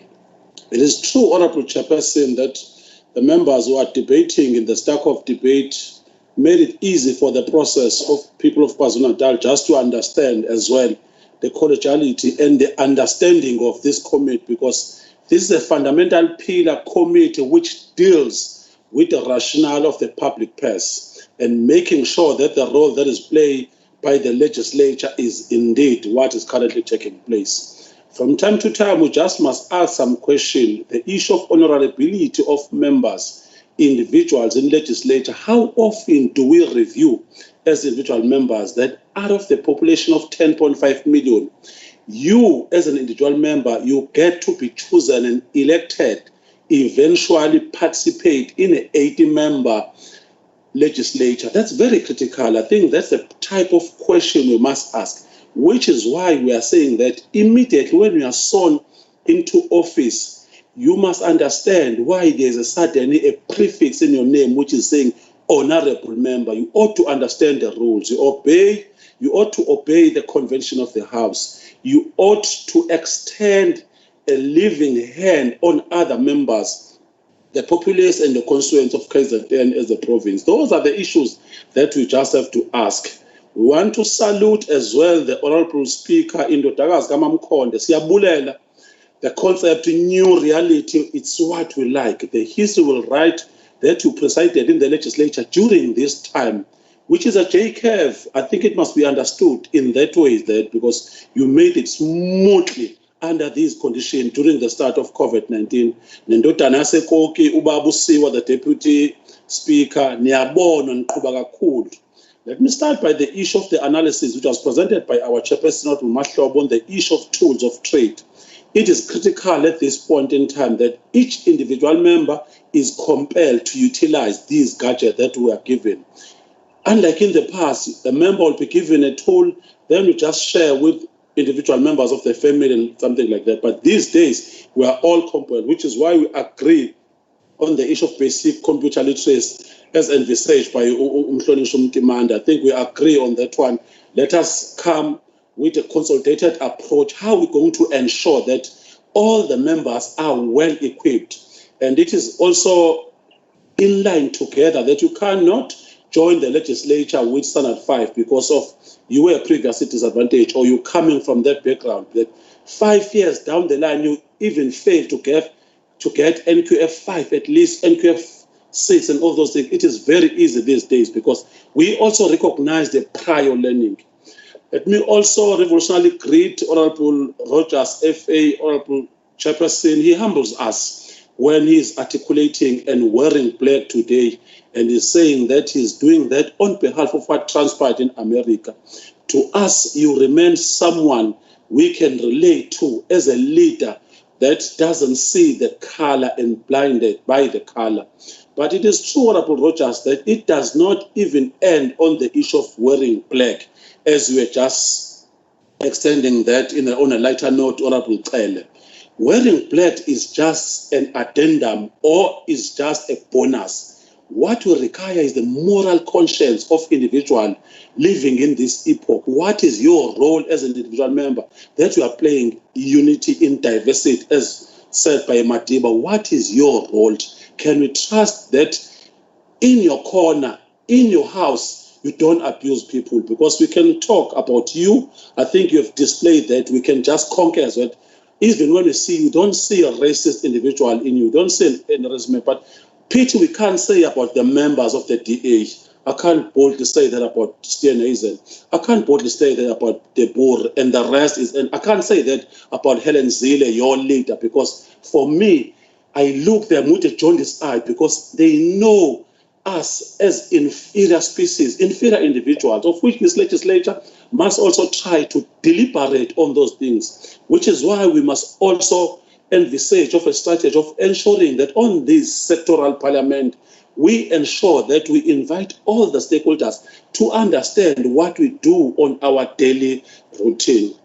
It is true, Honorable Chairperson, that the members who are debating in the stack of debate made it easy for the process of people of KwaZulu Natal just to understand as well the collegiality and the understanding of this committee, because this is a fundamental pillar committee which deals with the rationale of the public purse and making sure that the role that is played by the legislature is indeed what is currently taking place. From time to time, we just must ask some question. The issue of honorability of members, individuals in legislature, how often do we review as individual members that out of the population of 10.5 million, you as an individual member, you get to be chosen and elected, eventually participate in an 80-member legislature? That's very critical. I think that's the type of question we must ask, which is why we are saying that immediately when you are sworn into office, you must understand why there's a prefix in your name which is saying honorable member. You ought to understand the rules. You ought to obey the convention of the House. You ought to extend a living hand on other members, the populace and the constituents of KZN as a province. Those are the issues that we just have to ask. We want to salute as well the Honorable Speaker, Indodakazi Kamamkhonde. Siyabulela. The concept new reality, it's what we like. The history will write that you presided in the legislature during this time, which is a J-curve. I think it must be understood in that way, that because you made it smoothly under these conditions during the start of COVID-19. Nendodana yaseKoki, uBaba uSiwa, the Deputy Speaker, niyabona niqhuba kakhulu. Let me start by the issue of the analysis which was presented by our Chairperson, Mahlobo, on the issue of tools of trade. It is critical at this point in time that each individual member is compelled to utilize these gadgets that we are given. Unlike in the past, the member will be given a tool, then you just share with individual members of the family and something like that. But these days, we are all compelled, which is why we agree on the issue of basic computer literacy as envisaged by Umhlonishwa Mtimanda. I think we agree on that one. Let us come with a consolidated approach. How are we going to ensure that all the members are well equipped? And it is also in line together that you cannot join the legislature with standard 5 because of you were previously disadvantaged or you coming from that background. That 5 years down the line, you even fail to get NQF 5, at least NQF 6 and all those things. It is very easy these days because we also recognize the prior learning. Let me also revolutionarily greet Honorable Rogers, FA, Honorable Chairperson. He humbles us when he is articulating and wearing black today, and is saying that he's doing that on behalf of what transpired in America. To us, you remain someone we can relate to as a leader that doesn't see the color and blinded by the color. But it is true, Honorable Rogers, that it does not even end on the issue of wearing black, as we are just extending that on a lighter note, Honorable Cele. Wearing black is just an addendum or is just a bonus. What we require is the moral conscience of individual living in this epoch. What is your role as an individual member that you are playing unity in diversity, as said by Madiba? What is your role? Can we trust that in your corner, in your house, you don't abuse people? Because we can talk about you. I think you have displayed that we can just conquer as well. Even when we see, you don't see a racist individual in you, don't see an harassment, but Pity we can't say about the members of the DA. I can't boldly say that about Steven Hazel. I can't boldly say that about De Boer and the rest is, and I can't say that about Helen Zille, your leader, because for me, I look them with a jaundiced eye because they know us as inferior species, inferior individuals, of which this legislature must also try to deliberate on those things, which is why we must also envisage of a strategy of ensuring that on this sectoral parliament, we ensure that we invite all the stakeholders to understand what we do on our daily routine.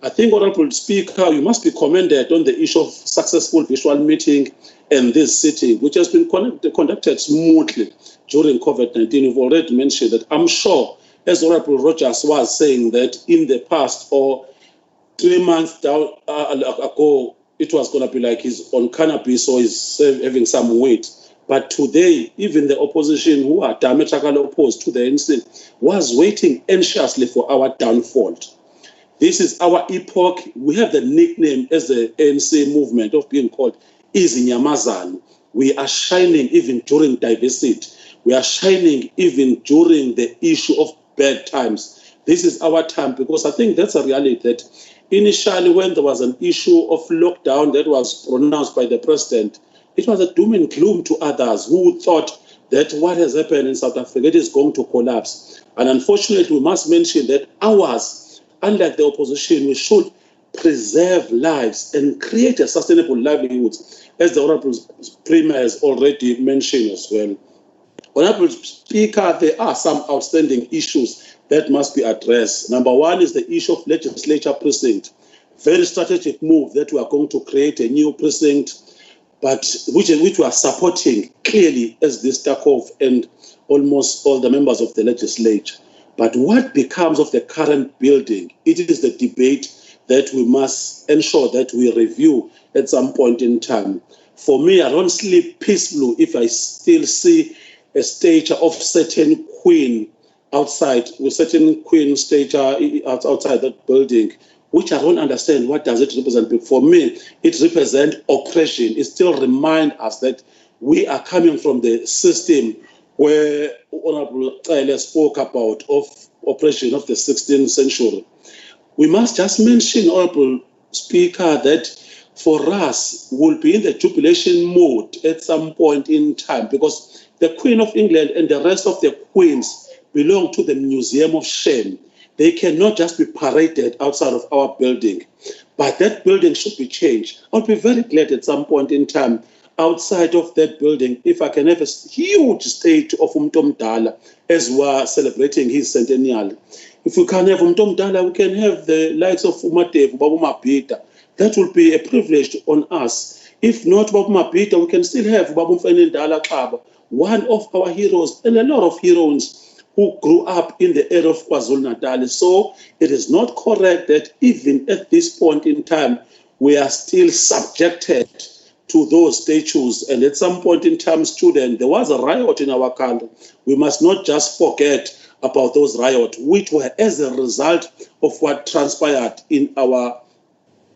I think, Honorable Speaker, you must be commended on the issue of successful visual meeting in this city, which has been conducted smoothly during COVID-19. You've already mentioned that. I'm sure, as Honorable Rogers was saying, that in the past or 3 months ago, it was going to be like he's on cannabis or he's having some weight. But today, even the opposition, who are diametrically opposed to the ANC, was waiting anxiously for our downfall. This is our epoch. We have the nickname as the ANC movement of being called Izinyamazana. We are shining even during diversity. We are shining even during the issue of bad times. This is our time, because I think that's a reality that initially when there was an issue of lockdown that was pronounced by the president, it was a doom and gloom to others who thought that what has happened in South Africa, it is going to collapse. And unfortunately, we must mention that ours, unlike the opposition, we should preserve lives and create a sustainable livelihood, as the Honorable Premier has already mentioned as well. Honorable Speaker, there are some outstanding issues that must be addressed. Number one is the issue of legislature precinct. Very strategic move that we are going to create a new precinct, but which we are supporting clearly as this Takov and almost all the members of the legislature. But what becomes of the current building? It is the debate that we must ensure that we review at some point in time. For me, I don't sleep peacefully if I still see a statue of certain queen outside, with certain queen statue outside that building, which I don't understand. What does it represent? For me, it represents oppression. It still reminds us that we are coming from the system where Honorable Tyler spoke about of oppression of the 16th century. We must just mention, Honorable Speaker, that for us, we'll be in the jubilation mode at some point in time, because the Queen of England and the rest of the queens belong to the Museum of Shame. They cannot just be paraded outside of our building, but that building should be changed. I'll be very glad at some point in time, outside of that building, if I can have a huge statue of Umtomdala as we are celebrating his centennial. If we can't have Umtomdala, we can have the likes of Umatevu, Babu Mapita. That will be a privilege on us. If not Babu Mapita, we can still have Babu Mfenendala Kaba, one of our heroes, and a lot of heroes who grew up in the era of KwaZulu Natal. So it is not correct that even at this point in time, we are still subjected to those statues. And at some point in time, student, there was a riot in our country. We must not just forget about those riots, which were as a result of what transpired in our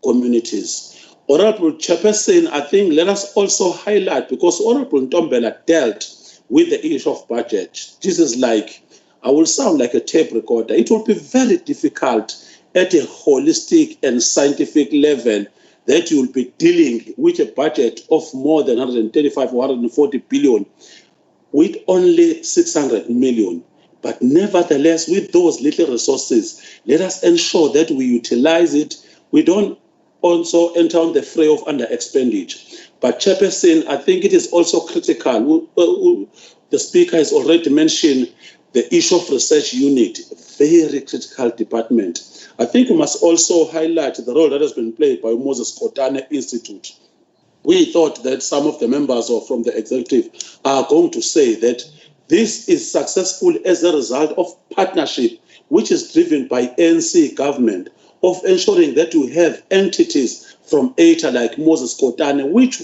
communities. Honorable Chairperson, I think let us also highlight, because Honorable Ntombela dealt with the issue of budget. This is like, I will sound like a tape recorder. It will be very difficult at a holistic and scientific level that you will be dealing with a budget of more than 135 or 140 billion with only 600 million. But nevertheless, with those little resources, let us ensure that we utilize it. We don't also enter on the fray of under expenditure. But Chairperson, I think it is also critical. The Speaker has already mentioned the issue of research unit, very critical department. I think we must also highlight the role that has been played by Moses Kotane Institute. We thought that some of the members from the executive are going to say that this is successful as a result of partnership, which is driven by ANC government, of ensuring that you have entities from ETA like Moses Kotane, which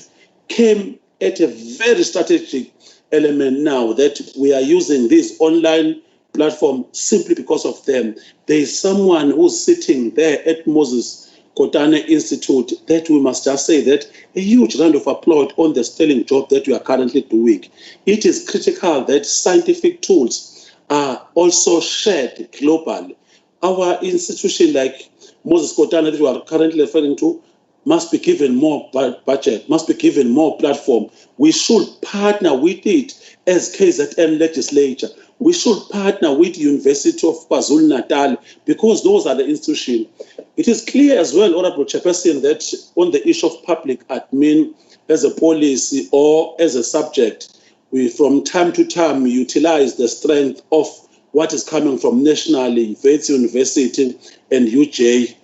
came at a very strategic element now that we are using this online platform simply because of them. There is someone who's sitting there at Moses Kotane Institute, that we must just say that a huge round of applause on the sterling job that we are currently doing. It is critical that scientific tools are also shared globally. Our institution like Moses Kotane that we are currently referring to must be given more budget, must be given more platform. We should partner with it as KZN Legislature. We should partner with University of KwaZulu Natal because those are the institutions. It is clear as well, Honorable Chairperson, that on the issue of public admin as a policy or as a subject, we from time to time utilize the strength of what is coming from nationally, Wits University and UJ.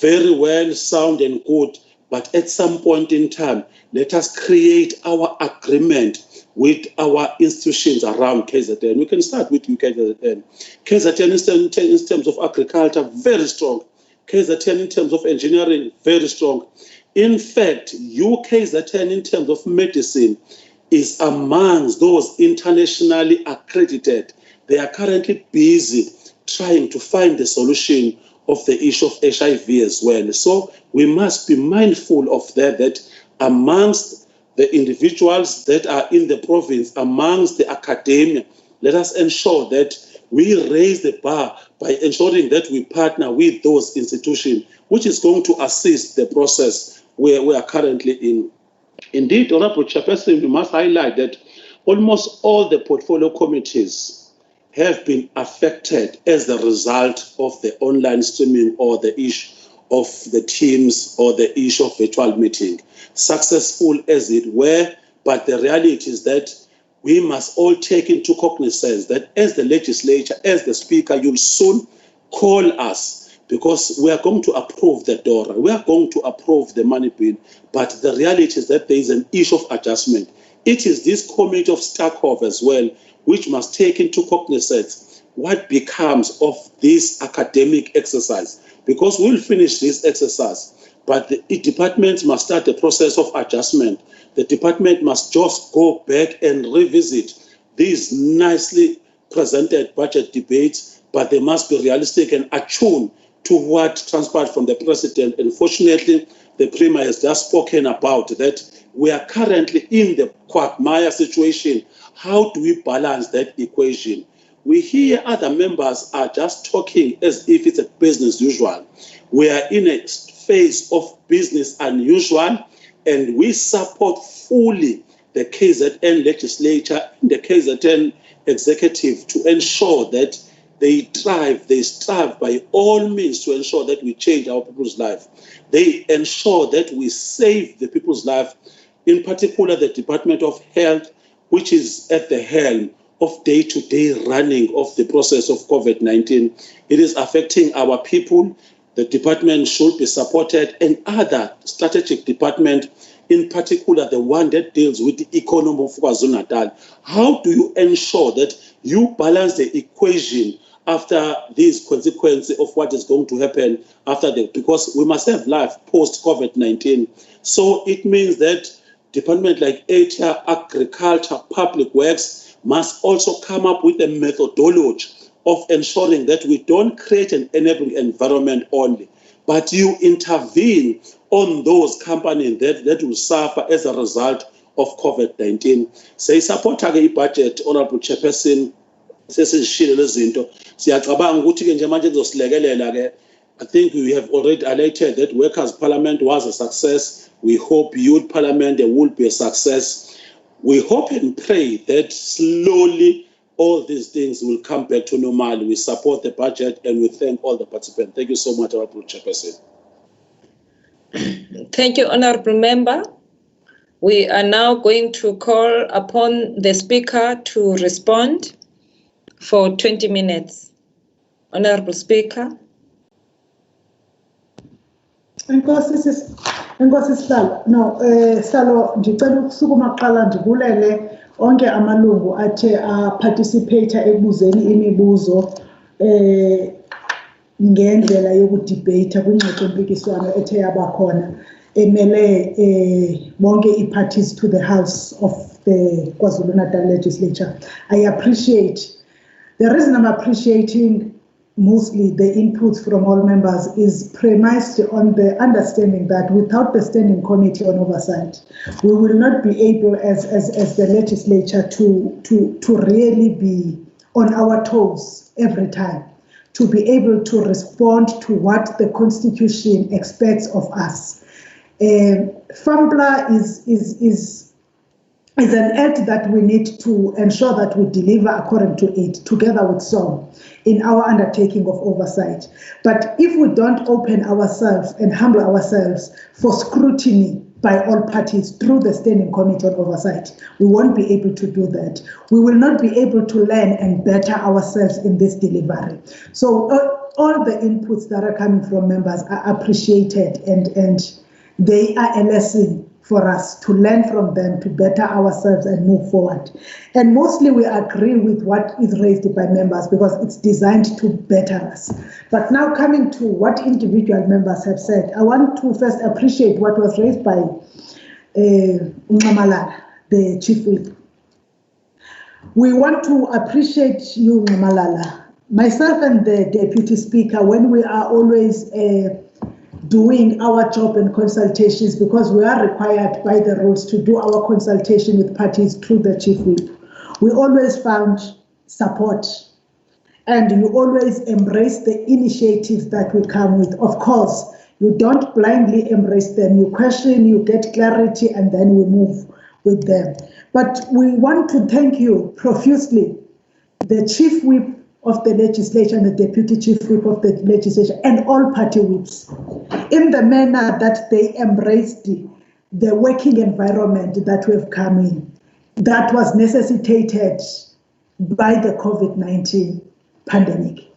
Very well, sound and good, but at some point in time, let us create our agreement with our institutions around KZN. We can start with KZN. KZN in terms of agriculture, very strong. KZN in terms of engineering, very strong. In fact, KZN in terms of medicine is amongst those internationally accredited. They are currently busy trying to find the solution of the issue of HIV as well. So we must be mindful of that amongst the individuals that are in the province, amongst the academia, let us ensure that we raise the bar by ensuring that we partner with those institutions, which is going to assist the process where we are currently in. Indeed, Honorable Chairperson, we must highlight that almost all the portfolio committees have been affected as the result of the online streaming or the issue of the Teams or the issue of virtual meeting. Successful as it were, but the reality is that we must all take into cognizance that as the legislature, as the speaker, you'll soon call us because we are going to approve the DORA, we are going to approve the money bill, but the reality is that there is an issue of adjustment. It is this committee of stakeholders as well, which must take into cognizance what becomes of this academic exercise, because we'll finish this exercise, but the departments must start the process of adjustment. The department must just go back and revisit these nicely presented budget debates, but they must be realistic and attuned to what transpired from the president. Unfortunately, the Premier has just spoken about that we are currently in the quagmire situation. How do we balance that equation? We hear other members are just talking as if it's a business usual. We are in a phase of business unusual, and we support fully the KZN legislature and the KZN executive to ensure that they strive by all means to ensure that we change our people's life. They ensure that we save the people's life, in particular the Department of Health, which is at the helm of day-to-day running of the process of COVID-19. It is affecting our people. The department should be supported, and other strategic department, in particular the one that deals with the economy of KwaZulu Natal. How do you ensure that you balance the equation after these consequences of what is going to happen after because we must have life post-COVID-19. So it means that department like HR, Agriculture, Public Works must also come up with a methodology of ensuring that we don't create an enabling environment only, but you intervene on those companies that will suffer as a result of COVID-19. Say support budget, Honorable Chairperson, sesishilo lezinto siyacabanga ukuthi ke nje manje kuzosilekelela ke. I think we have already highlighted that Workers' Parliament was a success. We hope Youth Parliament will be a success. We hope and pray that slowly all these things will come back to normal. We support the budget and we thank all the participants. Thank you so much, Honorable Chairperson. Thank you, Honorable Member. We are now going to call upon the Speaker to respond for 20 minutes. Honorable Speaker. Enkosi Sihlalo. No, Sihlalo, ngicela ukusukuma kuqala ndibulele onke amalungu athe participate ekubuzeni imibuzo ngendlela yokudebate kwingxoxo mpikiswano ethe yabakhona emele bonke i-parties to the House of the KwaZulu Natal Legislature. I appreciate. The reason I'm appreciating mostly the inputs from all members is premised on the understanding that without the Standing Committee on Oversight, we will not be able as the legislature to really be on our toes every time, to be able to respond to what the Constitution expects of us. FAMPLA is an act that we need to ensure that we deliver according to it, together with SOM, in our undertaking of oversight. But if we don't open ourselves and humble ourselves for scrutiny by all parties through the Standing Committee on Oversight, we won't be able to do that. We will not be able to learn and better ourselves in this delivery. So all the inputs that are coming from members are appreciated, and they are a lesson for us to learn from them, to better ourselves and move forward. And mostly we agree with what is raised by members because it's designed to better us. But now coming to what individual members have said, I want to first appreciate what was raised by Nxamalala, the Chief Whip. We want to appreciate you, Nxamalala. Myself and the Deputy Speaker, when we are always doing our job and consultations, because we are required by the rules to do our consultation with parties through the Chief Whip, we always found support, and you always embrace the initiatives that we come with. Of course, you don't blindly embrace them. You question, you get clarity, and then we move with them. But we want to thank you profusely, the Chief Whip of the legislature and the Deputy Chief Whip of the legislature and all party whips, in the manner that they embraced the working environment that we've come in, that was necessitated by the COVID-19 pandemic,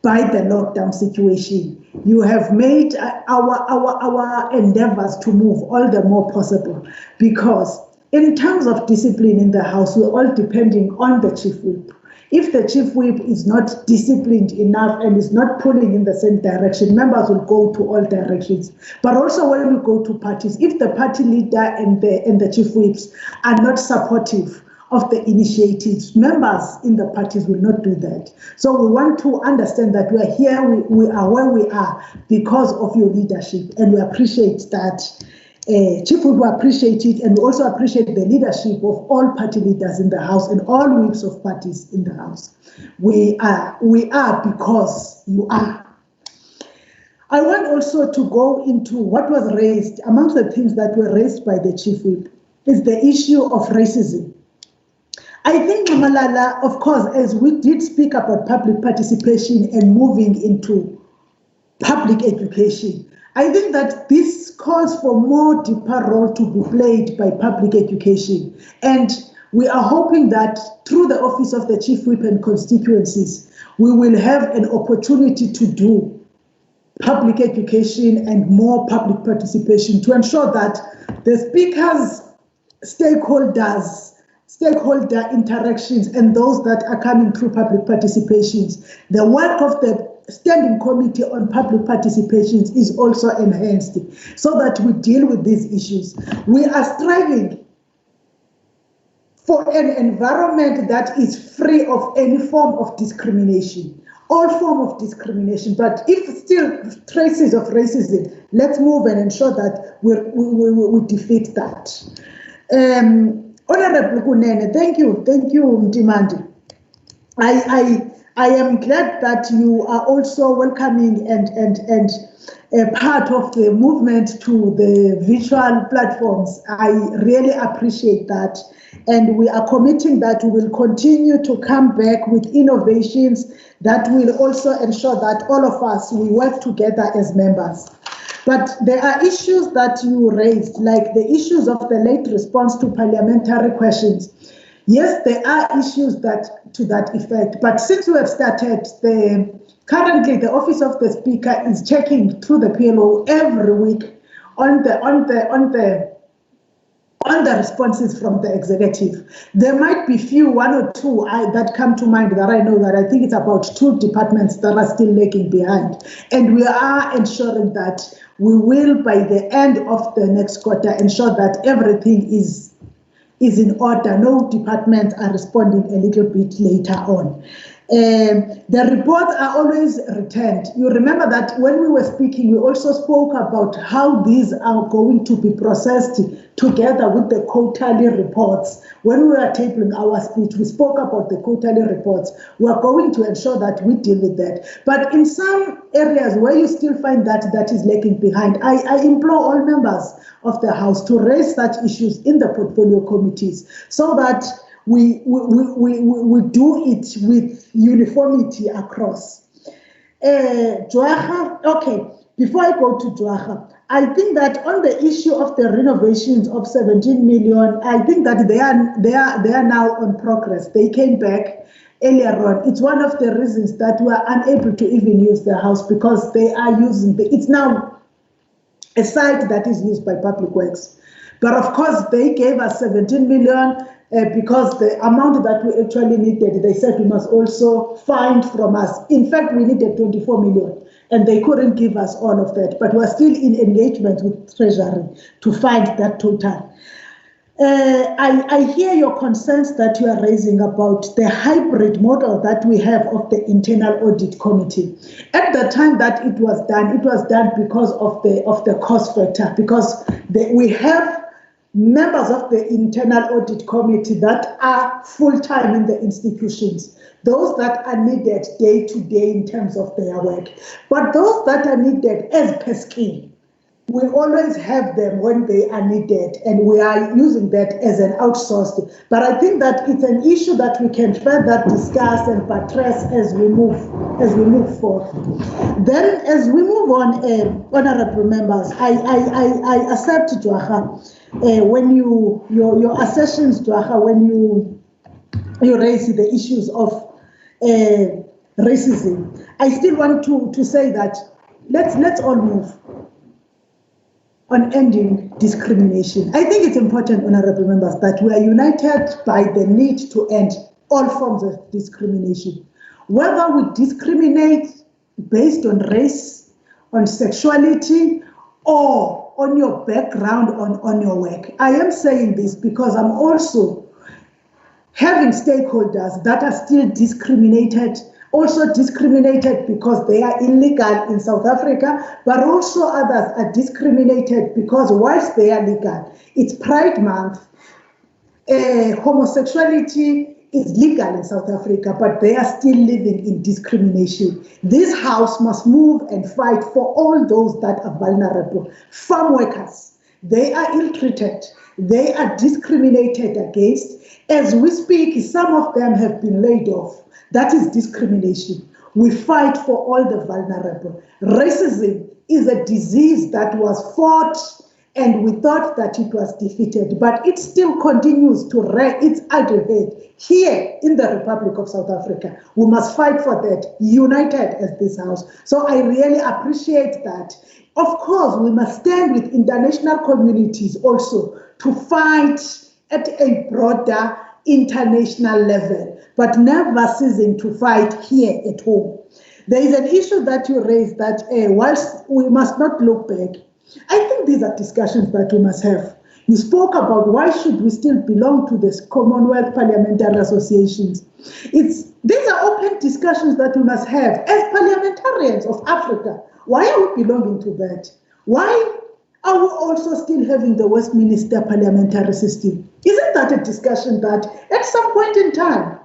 by the lockdown situation. You have made our endeavors to move all the more possible, because in terms of discipline in the House, we're all depending on the Chief Whip. If the Chief Whip is not disciplined enough and is not pulling in the same direction, members will go to all directions. But also when we go to parties, if the party leader and the Chief Whips are not supportive of the initiatives, members in the parties will not do that. So we want to understand that we are here, we are where we are because of your leadership, and we appreciate that. Chief Whip will appreciate it, and we also appreciate the leadership of all party leaders in the House and all whips of parties in the House. We are because you are. I want also to go into what was raised. Amongst the things that were raised by the Chief Whip is the issue of racism. I think, Malala, of course, as we did speak about public participation and moving into public education, I think that this calls for more deeper role to be played by public education. And we are hoping that through the Office of the Chief Whip and constituencies, we will have an opportunity to do public education and more public participation to ensure that the speakers, stakeholder interactions, and those that are coming through public participations, the work of the Standing Committee on Public Participations is also enhanced so that we deal with these issues. We are striving for an environment that is free of any form of discrimination, all form of discrimination. But if still traces of racism, let's move and ensure that we defeat that. Honorable Kunene, thank you, Mtimandi. I am glad that you are also welcoming and a part of the movement to the virtual platforms. I really appreciate that. And we are committing that we will continue to come back with innovations that will also ensure that all of us, we work together as members. But there are issues that you raised, like the issues of the late response to parliamentary questions. Yes, there are issues to that effect, but since we have started, currently the Office of the Speaker is checking through the PLO every week on the responses from the executive. There might be one or two that come to mind that I know that I think it's about 2 departments that are still lagging behind, and we are ensuring that we will, by the end of the next quarter, ensure that everything is in order. No departments are responding a little bit later on. The reports are always returned. You remember that when we were speaking, we also spoke about how these are going to be processed together with the quarterly reports. When we were tabling our speech, we spoke about the quarterly reports. We are going to ensure that we deal with that. But in some areas where you still find that is lagging behind, I implore all members of the House to raise such issues in the portfolio committees so that we do it with uniformity across. Joacha, okay, before I go to Joacha, I think that on the issue of the renovations of 17 million, I think that they are now on progress. They came back earlier on. It's one of the reasons that we are unable to even use the house because they are using it's now a site that is used by Public Works. But of course, they gave us 17 million. Because the amount that we actually needed, they said we must also find from us. In fact, we needed 24 million and they couldn't give us all of that, but we're still in engagement with Treasury to find that total. I hear your concerns that you are raising about the hybrid model that we have of the Internal Audit Committee. At the time that it was done because of the cost factor, because we have members of the Internal Audit Committee that are full-time in the institutions, those that are needed day to day in terms of their work. But those that are needed as per scheme, we always have them when they are needed, and we are using that as an outsourced. But I think that it's an issue that we can further discuss and buttress as we move forward. Then, as we move on, honourable members, I accept Joacha. When your assertions, Joacha, when you raise the issues of racism, I still want to say that let's all move on ending discrimination. I think it's important, honourable members, that we are united by the need to end all forms of discrimination. Whether we discriminate based on race, on sexuality, or on your background, on your work. I am saying this because I'm also having stakeholders that are still discriminated, also discriminated because they are illegal in South Africa, but also others are discriminated because whilst they are legal, it's Pride Month, homosexuality is legal in South Africa, but they are still living in discrimination. This House must move and fight for all those that are vulnerable. Farm workers, they are ill-treated, they are discriminated against. As we speak, some of them have been laid off. That is discrimination. We fight for all the vulnerable. Racism is a disease that was fought and we thought that it was defeated, but it still continues to rear its ugly head here in the Republic of South Africa. We must fight for that, united as this House. So I really appreciate that. Of course, we must stand with international communities also to fight at a broader international level, but never ceasing to fight here at home. There is an issue that you raised that whilst we must not look back, I think these are discussions that we must have. You spoke about why should we still belong to this Commonwealth Parliamentary Associations. These are open discussions that we must have as parliamentarians of Africa. Why are we belonging to that? Why are we also still having the Westminster parliamentary system? Isn't that a discussion that at some point in time,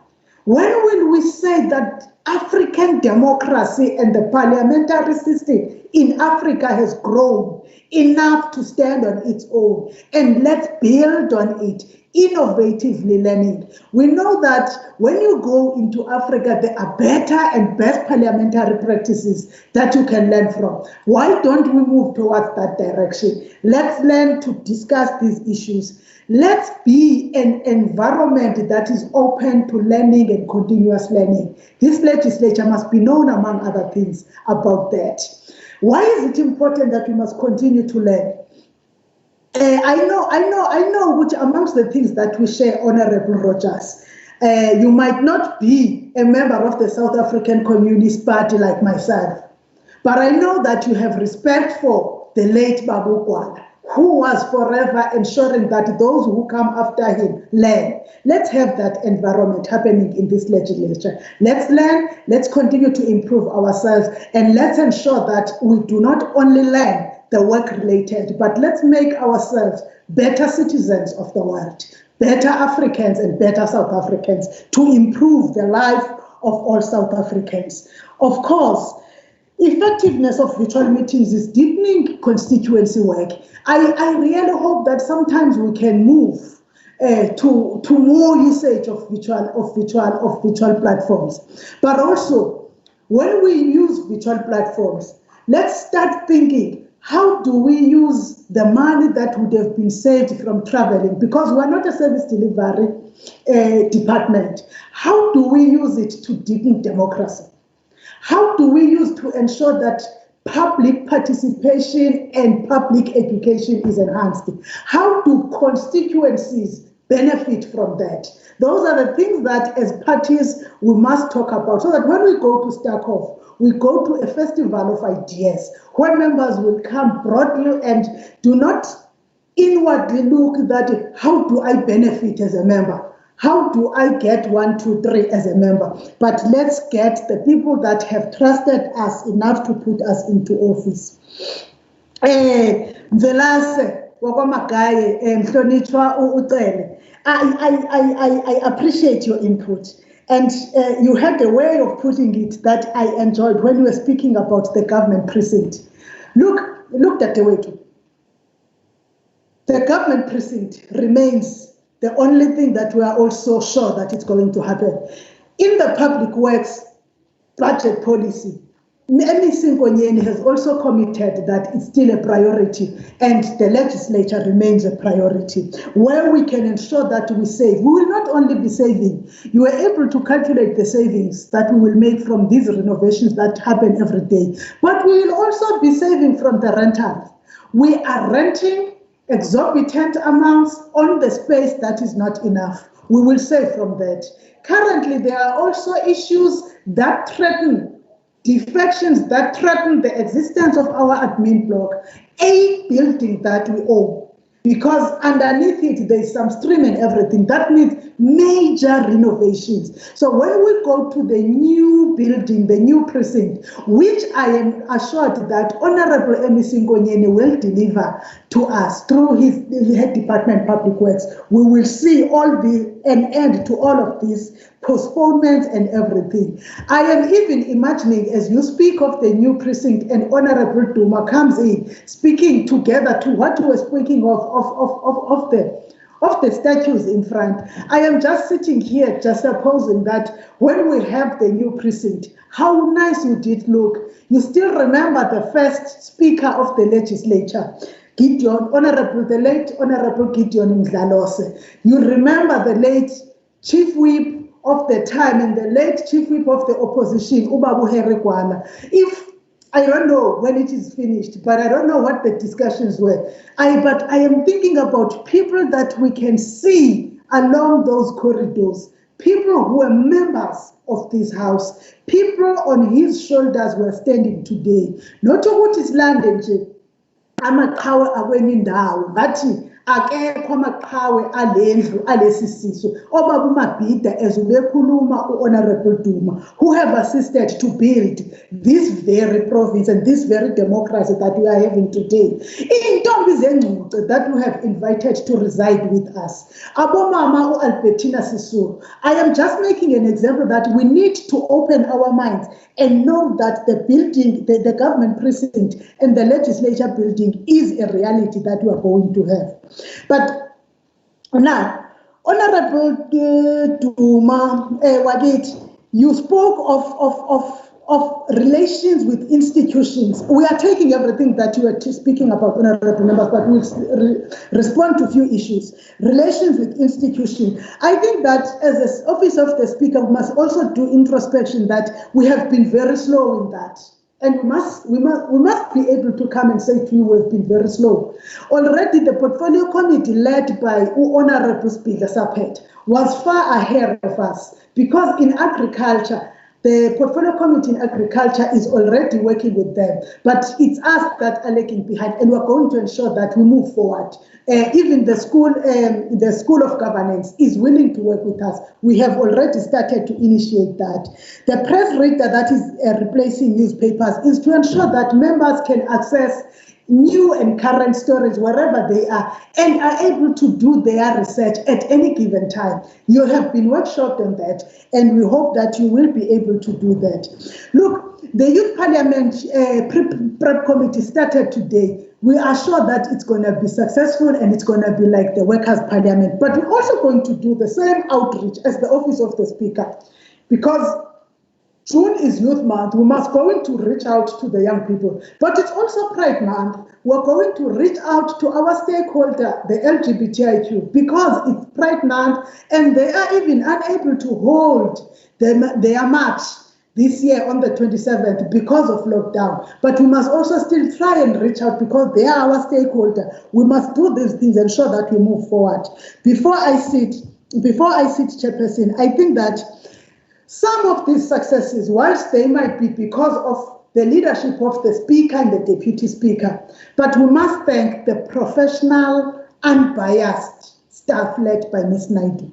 when will we say that African democracy and the parliamentary system in Africa has grown enough to stand on its own, and let's build on it, innovatively learning? We know that when you go into Africa, there are better and best parliamentary practices that you can learn from. Why don't we move towards that direction? Let's learn to discuss these issues. Let's be an environment that is open to learning and continuous learning. This legislature must be known, among other things, about that. Why is it important that we must continue to learn? I know which amongst the things that we share, Honorable Rogers. You might not be a member of the South African Communist Party like myself, but I know that you have respect for the late Babu Kwala. who was forever ensuring that those who come after him learn. Let's have that environment happening in this legislature. Let's learn, let's continue to improve ourselves, and let's ensure that we do not only learn the work-related, but let's make ourselves better citizens of the world, better Africans and better South Africans, to improve the life of all South Africans. Of course, effectiveness of virtual meetings is deepening constituency work. I really hope that sometimes we can move to more usage of virtual platforms. But also, when we use virtual platforms, let's start thinking, how do we use the money that would have been saved from traveling? Because we're not a service delivery department. How do we use it to deepen democracy? How do we use to ensure that public participation and public education is enhanced? How do constituencies benefit from that? Those are the things that as parties we must talk about, so that when we go to Starkov, we go to a festival of ideas where members will come broadly and do not inwardly look that how do I benefit as a member? How do I get 1, 2, 3 as a member? But let's get the people that have trusted us enough to put us into office. The last I appreciate your input. And you had a way of putting it that I enjoyed when you were speaking about the government precinct. Look at the way to. The government precinct remains the only thing that we are also sure that it's going to happen. In the public works budget policy, MEC Nkonyeni has also committed that it's still a priority, and the legislature remains a priority, where we can ensure that we save. We will not only be saving, you are able to calculate the savings that we will make from these renovations that happen every day, but we will also be saving from the rentals. We are renting exorbitant amounts on the space that is not enough. We will save from that. Currently, there are also issues that threaten, defections that threaten the existence of our admin block, a building that we own, because underneath it, there's some stream and everything. That means major renovations. So when we go to the new building, the new precinct, which I am assured that Honorable MEC Nkonyeni will deliver to us through his head department, Public Works, we will see an end to all of these postponements and everything. I am even imagining, as you speak of the new precinct and Honorable Duma comes in, speaking together to what we were speaking of the statues in front. I am just sitting here just supposing that when we have the new precinct, how nice you did look. You still remember the first speaker of the legislature, the late Honorable Gideon Mdlalose. You remember the late Chief Whip of the time and the late Chief Whip of the opposition, Ubabu Herekwana. I don't know when it is finished, but I don't know what the discussions were. But I am thinking about people that we can see along those corridors, people who are members of this house, people on his shoulders who are standing today. Not what is London, amaqhawe akwenye indawo ngathi akekho amaqhawe alendlu alesisiso obaba uMabhida ezubekhuluma uHonorable Duma, who have assisted to build this very province and this very democracy that we are having today. Intombi zengcuce that we have invited to reside with us, abomama uAlbertina Sisulu. I am just making an example that we need to open our minds and know that the building, the government precinct and the legislature building is a reality that we are going to have. But now, Honorable Duma Wagit, you spoke of relations with institutions. We are taking everything that you are speaking about, Honorable Members, but we'll respond to a few issues. Relations with institutions. I think that as an office of the Speaker, we must also do introspection that we have been very slow in that. And we must be able to come and say to you, we've been very slow. Already the portfolio committee led by Honorable Speaker Sapet was far ahead of us, because in agriculture, The Portfolio Committee in Agriculture is already working with them, but it's us that are lagging behind, and we're going to ensure that we move forward. Even the School of Governance is willing to work with us. We have already started to initiate that. The press reader that is replacing newspapers is to ensure that members can access new and current stories wherever they are and are able to do their research at any given time. You have been workshopped on that, and we hope that you will be able to do that. Look, the Youth Parliament Prep Committee started today. We are sure that it's going to be successful and it's going to be like the Workers' Parliament, but we're also going to do the same outreach as the Office of the Speaker, because June is Youth Month. We must going to reach out to the young people, but it's also Pride Month. We're going to reach out to our stakeholder, the LGBTIQ, because it's Pride Month, and they are even unable to hold their march this year on the 27th because of lockdown. But we must also still try and reach out because they are our stakeholder. We must do these things and ensure that we move forward. Before I sit, Chairperson, I think that some of these successes, whilst they might be because of the leadership of the Speaker and the Deputy Speaker, but we must thank the professional, unbiased staff led by Ms. Naidu.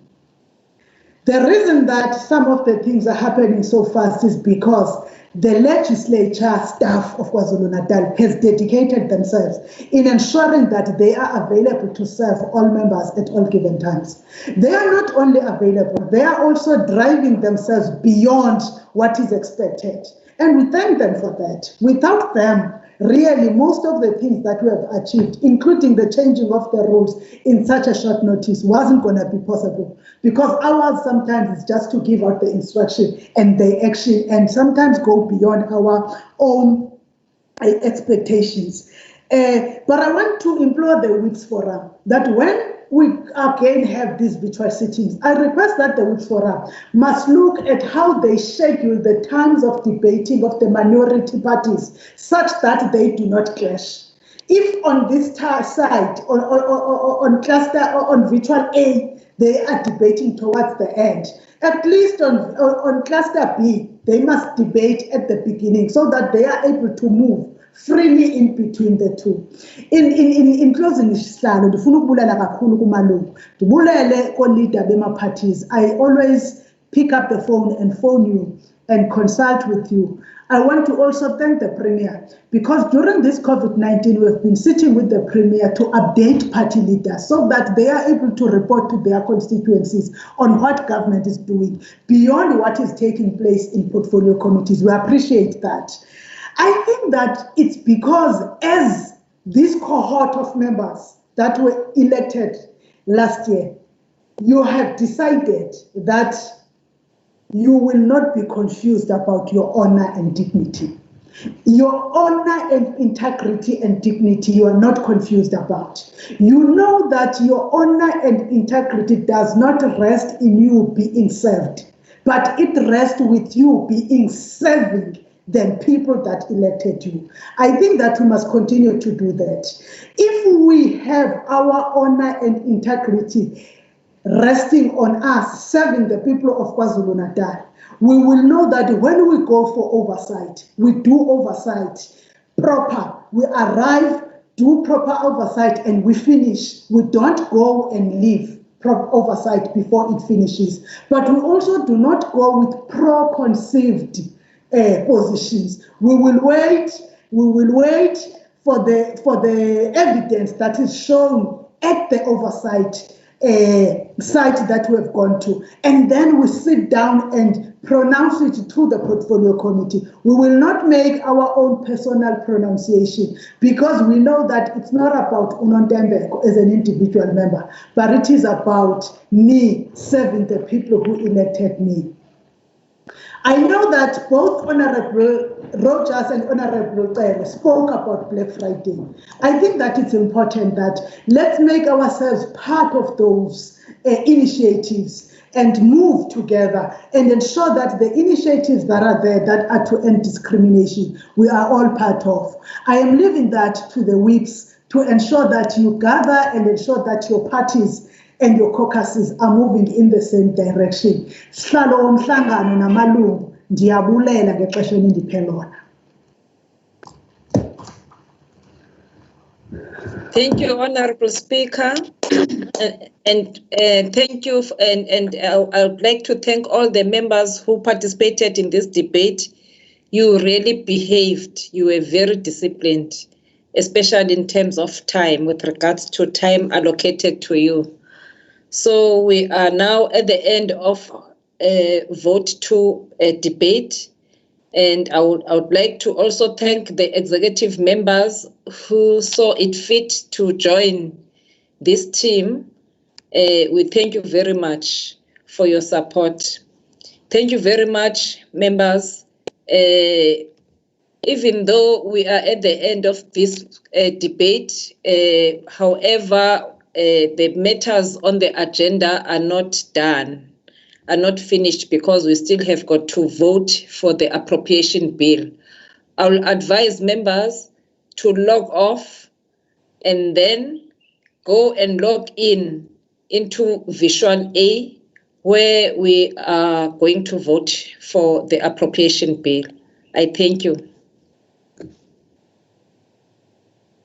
The reason that some of the things are happening so fast is because the legislature staff of KwaZulu Natal has dedicated themselves in ensuring that they are available to serve all members at all given times. They are not only available, they are also driving themselves beyond what is expected. And we thank them for that. Without them, really, most of the things that we have achieved, including the changing of the rules in such a short notice, wasn't going to be possible. Because ours sometimes is just to give out the instruction and they actually, and sometimes go beyond our own expectations. But I want to implore the Whips Forum that when we again have these virtual sittings, I request that the Whips Forum must look at how they schedule the times of debating of the minority parties such that they do not clash. If on this side, on cluster or on virtual A, they are debating towards the end, at least on cluster B, they must debate at the beginning so that they are able to move freely in between the two. In closing, Sihlalo, ndifuna ukubulela kakhulu kumalungu. Ndibulele ko-leader bema-parties. I always pick up the phone and phone you and consult with you. I want to also thank the Premier, because during this COVID-19, we've been sitting with the Premier to update party leaders so that they are able to report to their constituencies on what government is doing beyond what is taking place in portfolio committees. We appreciate that. I think that it's because as this cohort of members that were elected last year, you have decided that you will not be confused about your honor and dignity. Your honor and integrity and dignity you are not confused about. You know that your honor and integrity does not rest in you being served, but it rests with you being serving the people that elected you. I think that we must continue to do that. If we have our honor and integrity resting on us, serving the people of KwaZulu Natal, we will know that when we go for oversight, we do oversight proper. We arrive, do proper oversight, and we finish. We don't go and leave proper oversight before it finishes. But we also do not go with preconceived positions. We will wait for the evidence that is shown at the oversight site that we have gone to, and then we sit down and pronounce it to the portfolio committee. We will not make our own personal pronunciation because we know that it's not about Unontembe as an individual member, but it is about me serving the people who elected me. I know that both Honorable Rogers and Honorable Tere spoke about Black Friday. I think that it's important that let's make ourselves part of those initiatives and move together and ensure that the initiatives that are there that are to end discrimination, we are all part of. I am leaving that to the whips to ensure that you gather and ensure that your parties and your caucuses are moving in the same direction. Sihlalo umhlangano namalungu Ndiyabulela ngexesha enindiphe lona. Thank you, Honorable Speaker, and thank you, and I would like to thank all the members who participated in this debate. You really behaved. You were very disciplined, especially in terms of time, with regards to time allocated to you. So we are now at the end of vote 2 debate. And I would like to also thank the executive members who saw it fit to join this team. We thank you very much for your support. Thank you very much, members. Even though we are at the end of this debate, however, the matters on the agenda are not done. Are not finished because we still have got to vote for the appropriation bill. I will advise members to log off and then go and log into Visual A, where we are going to vote for the appropriation bill. I thank you.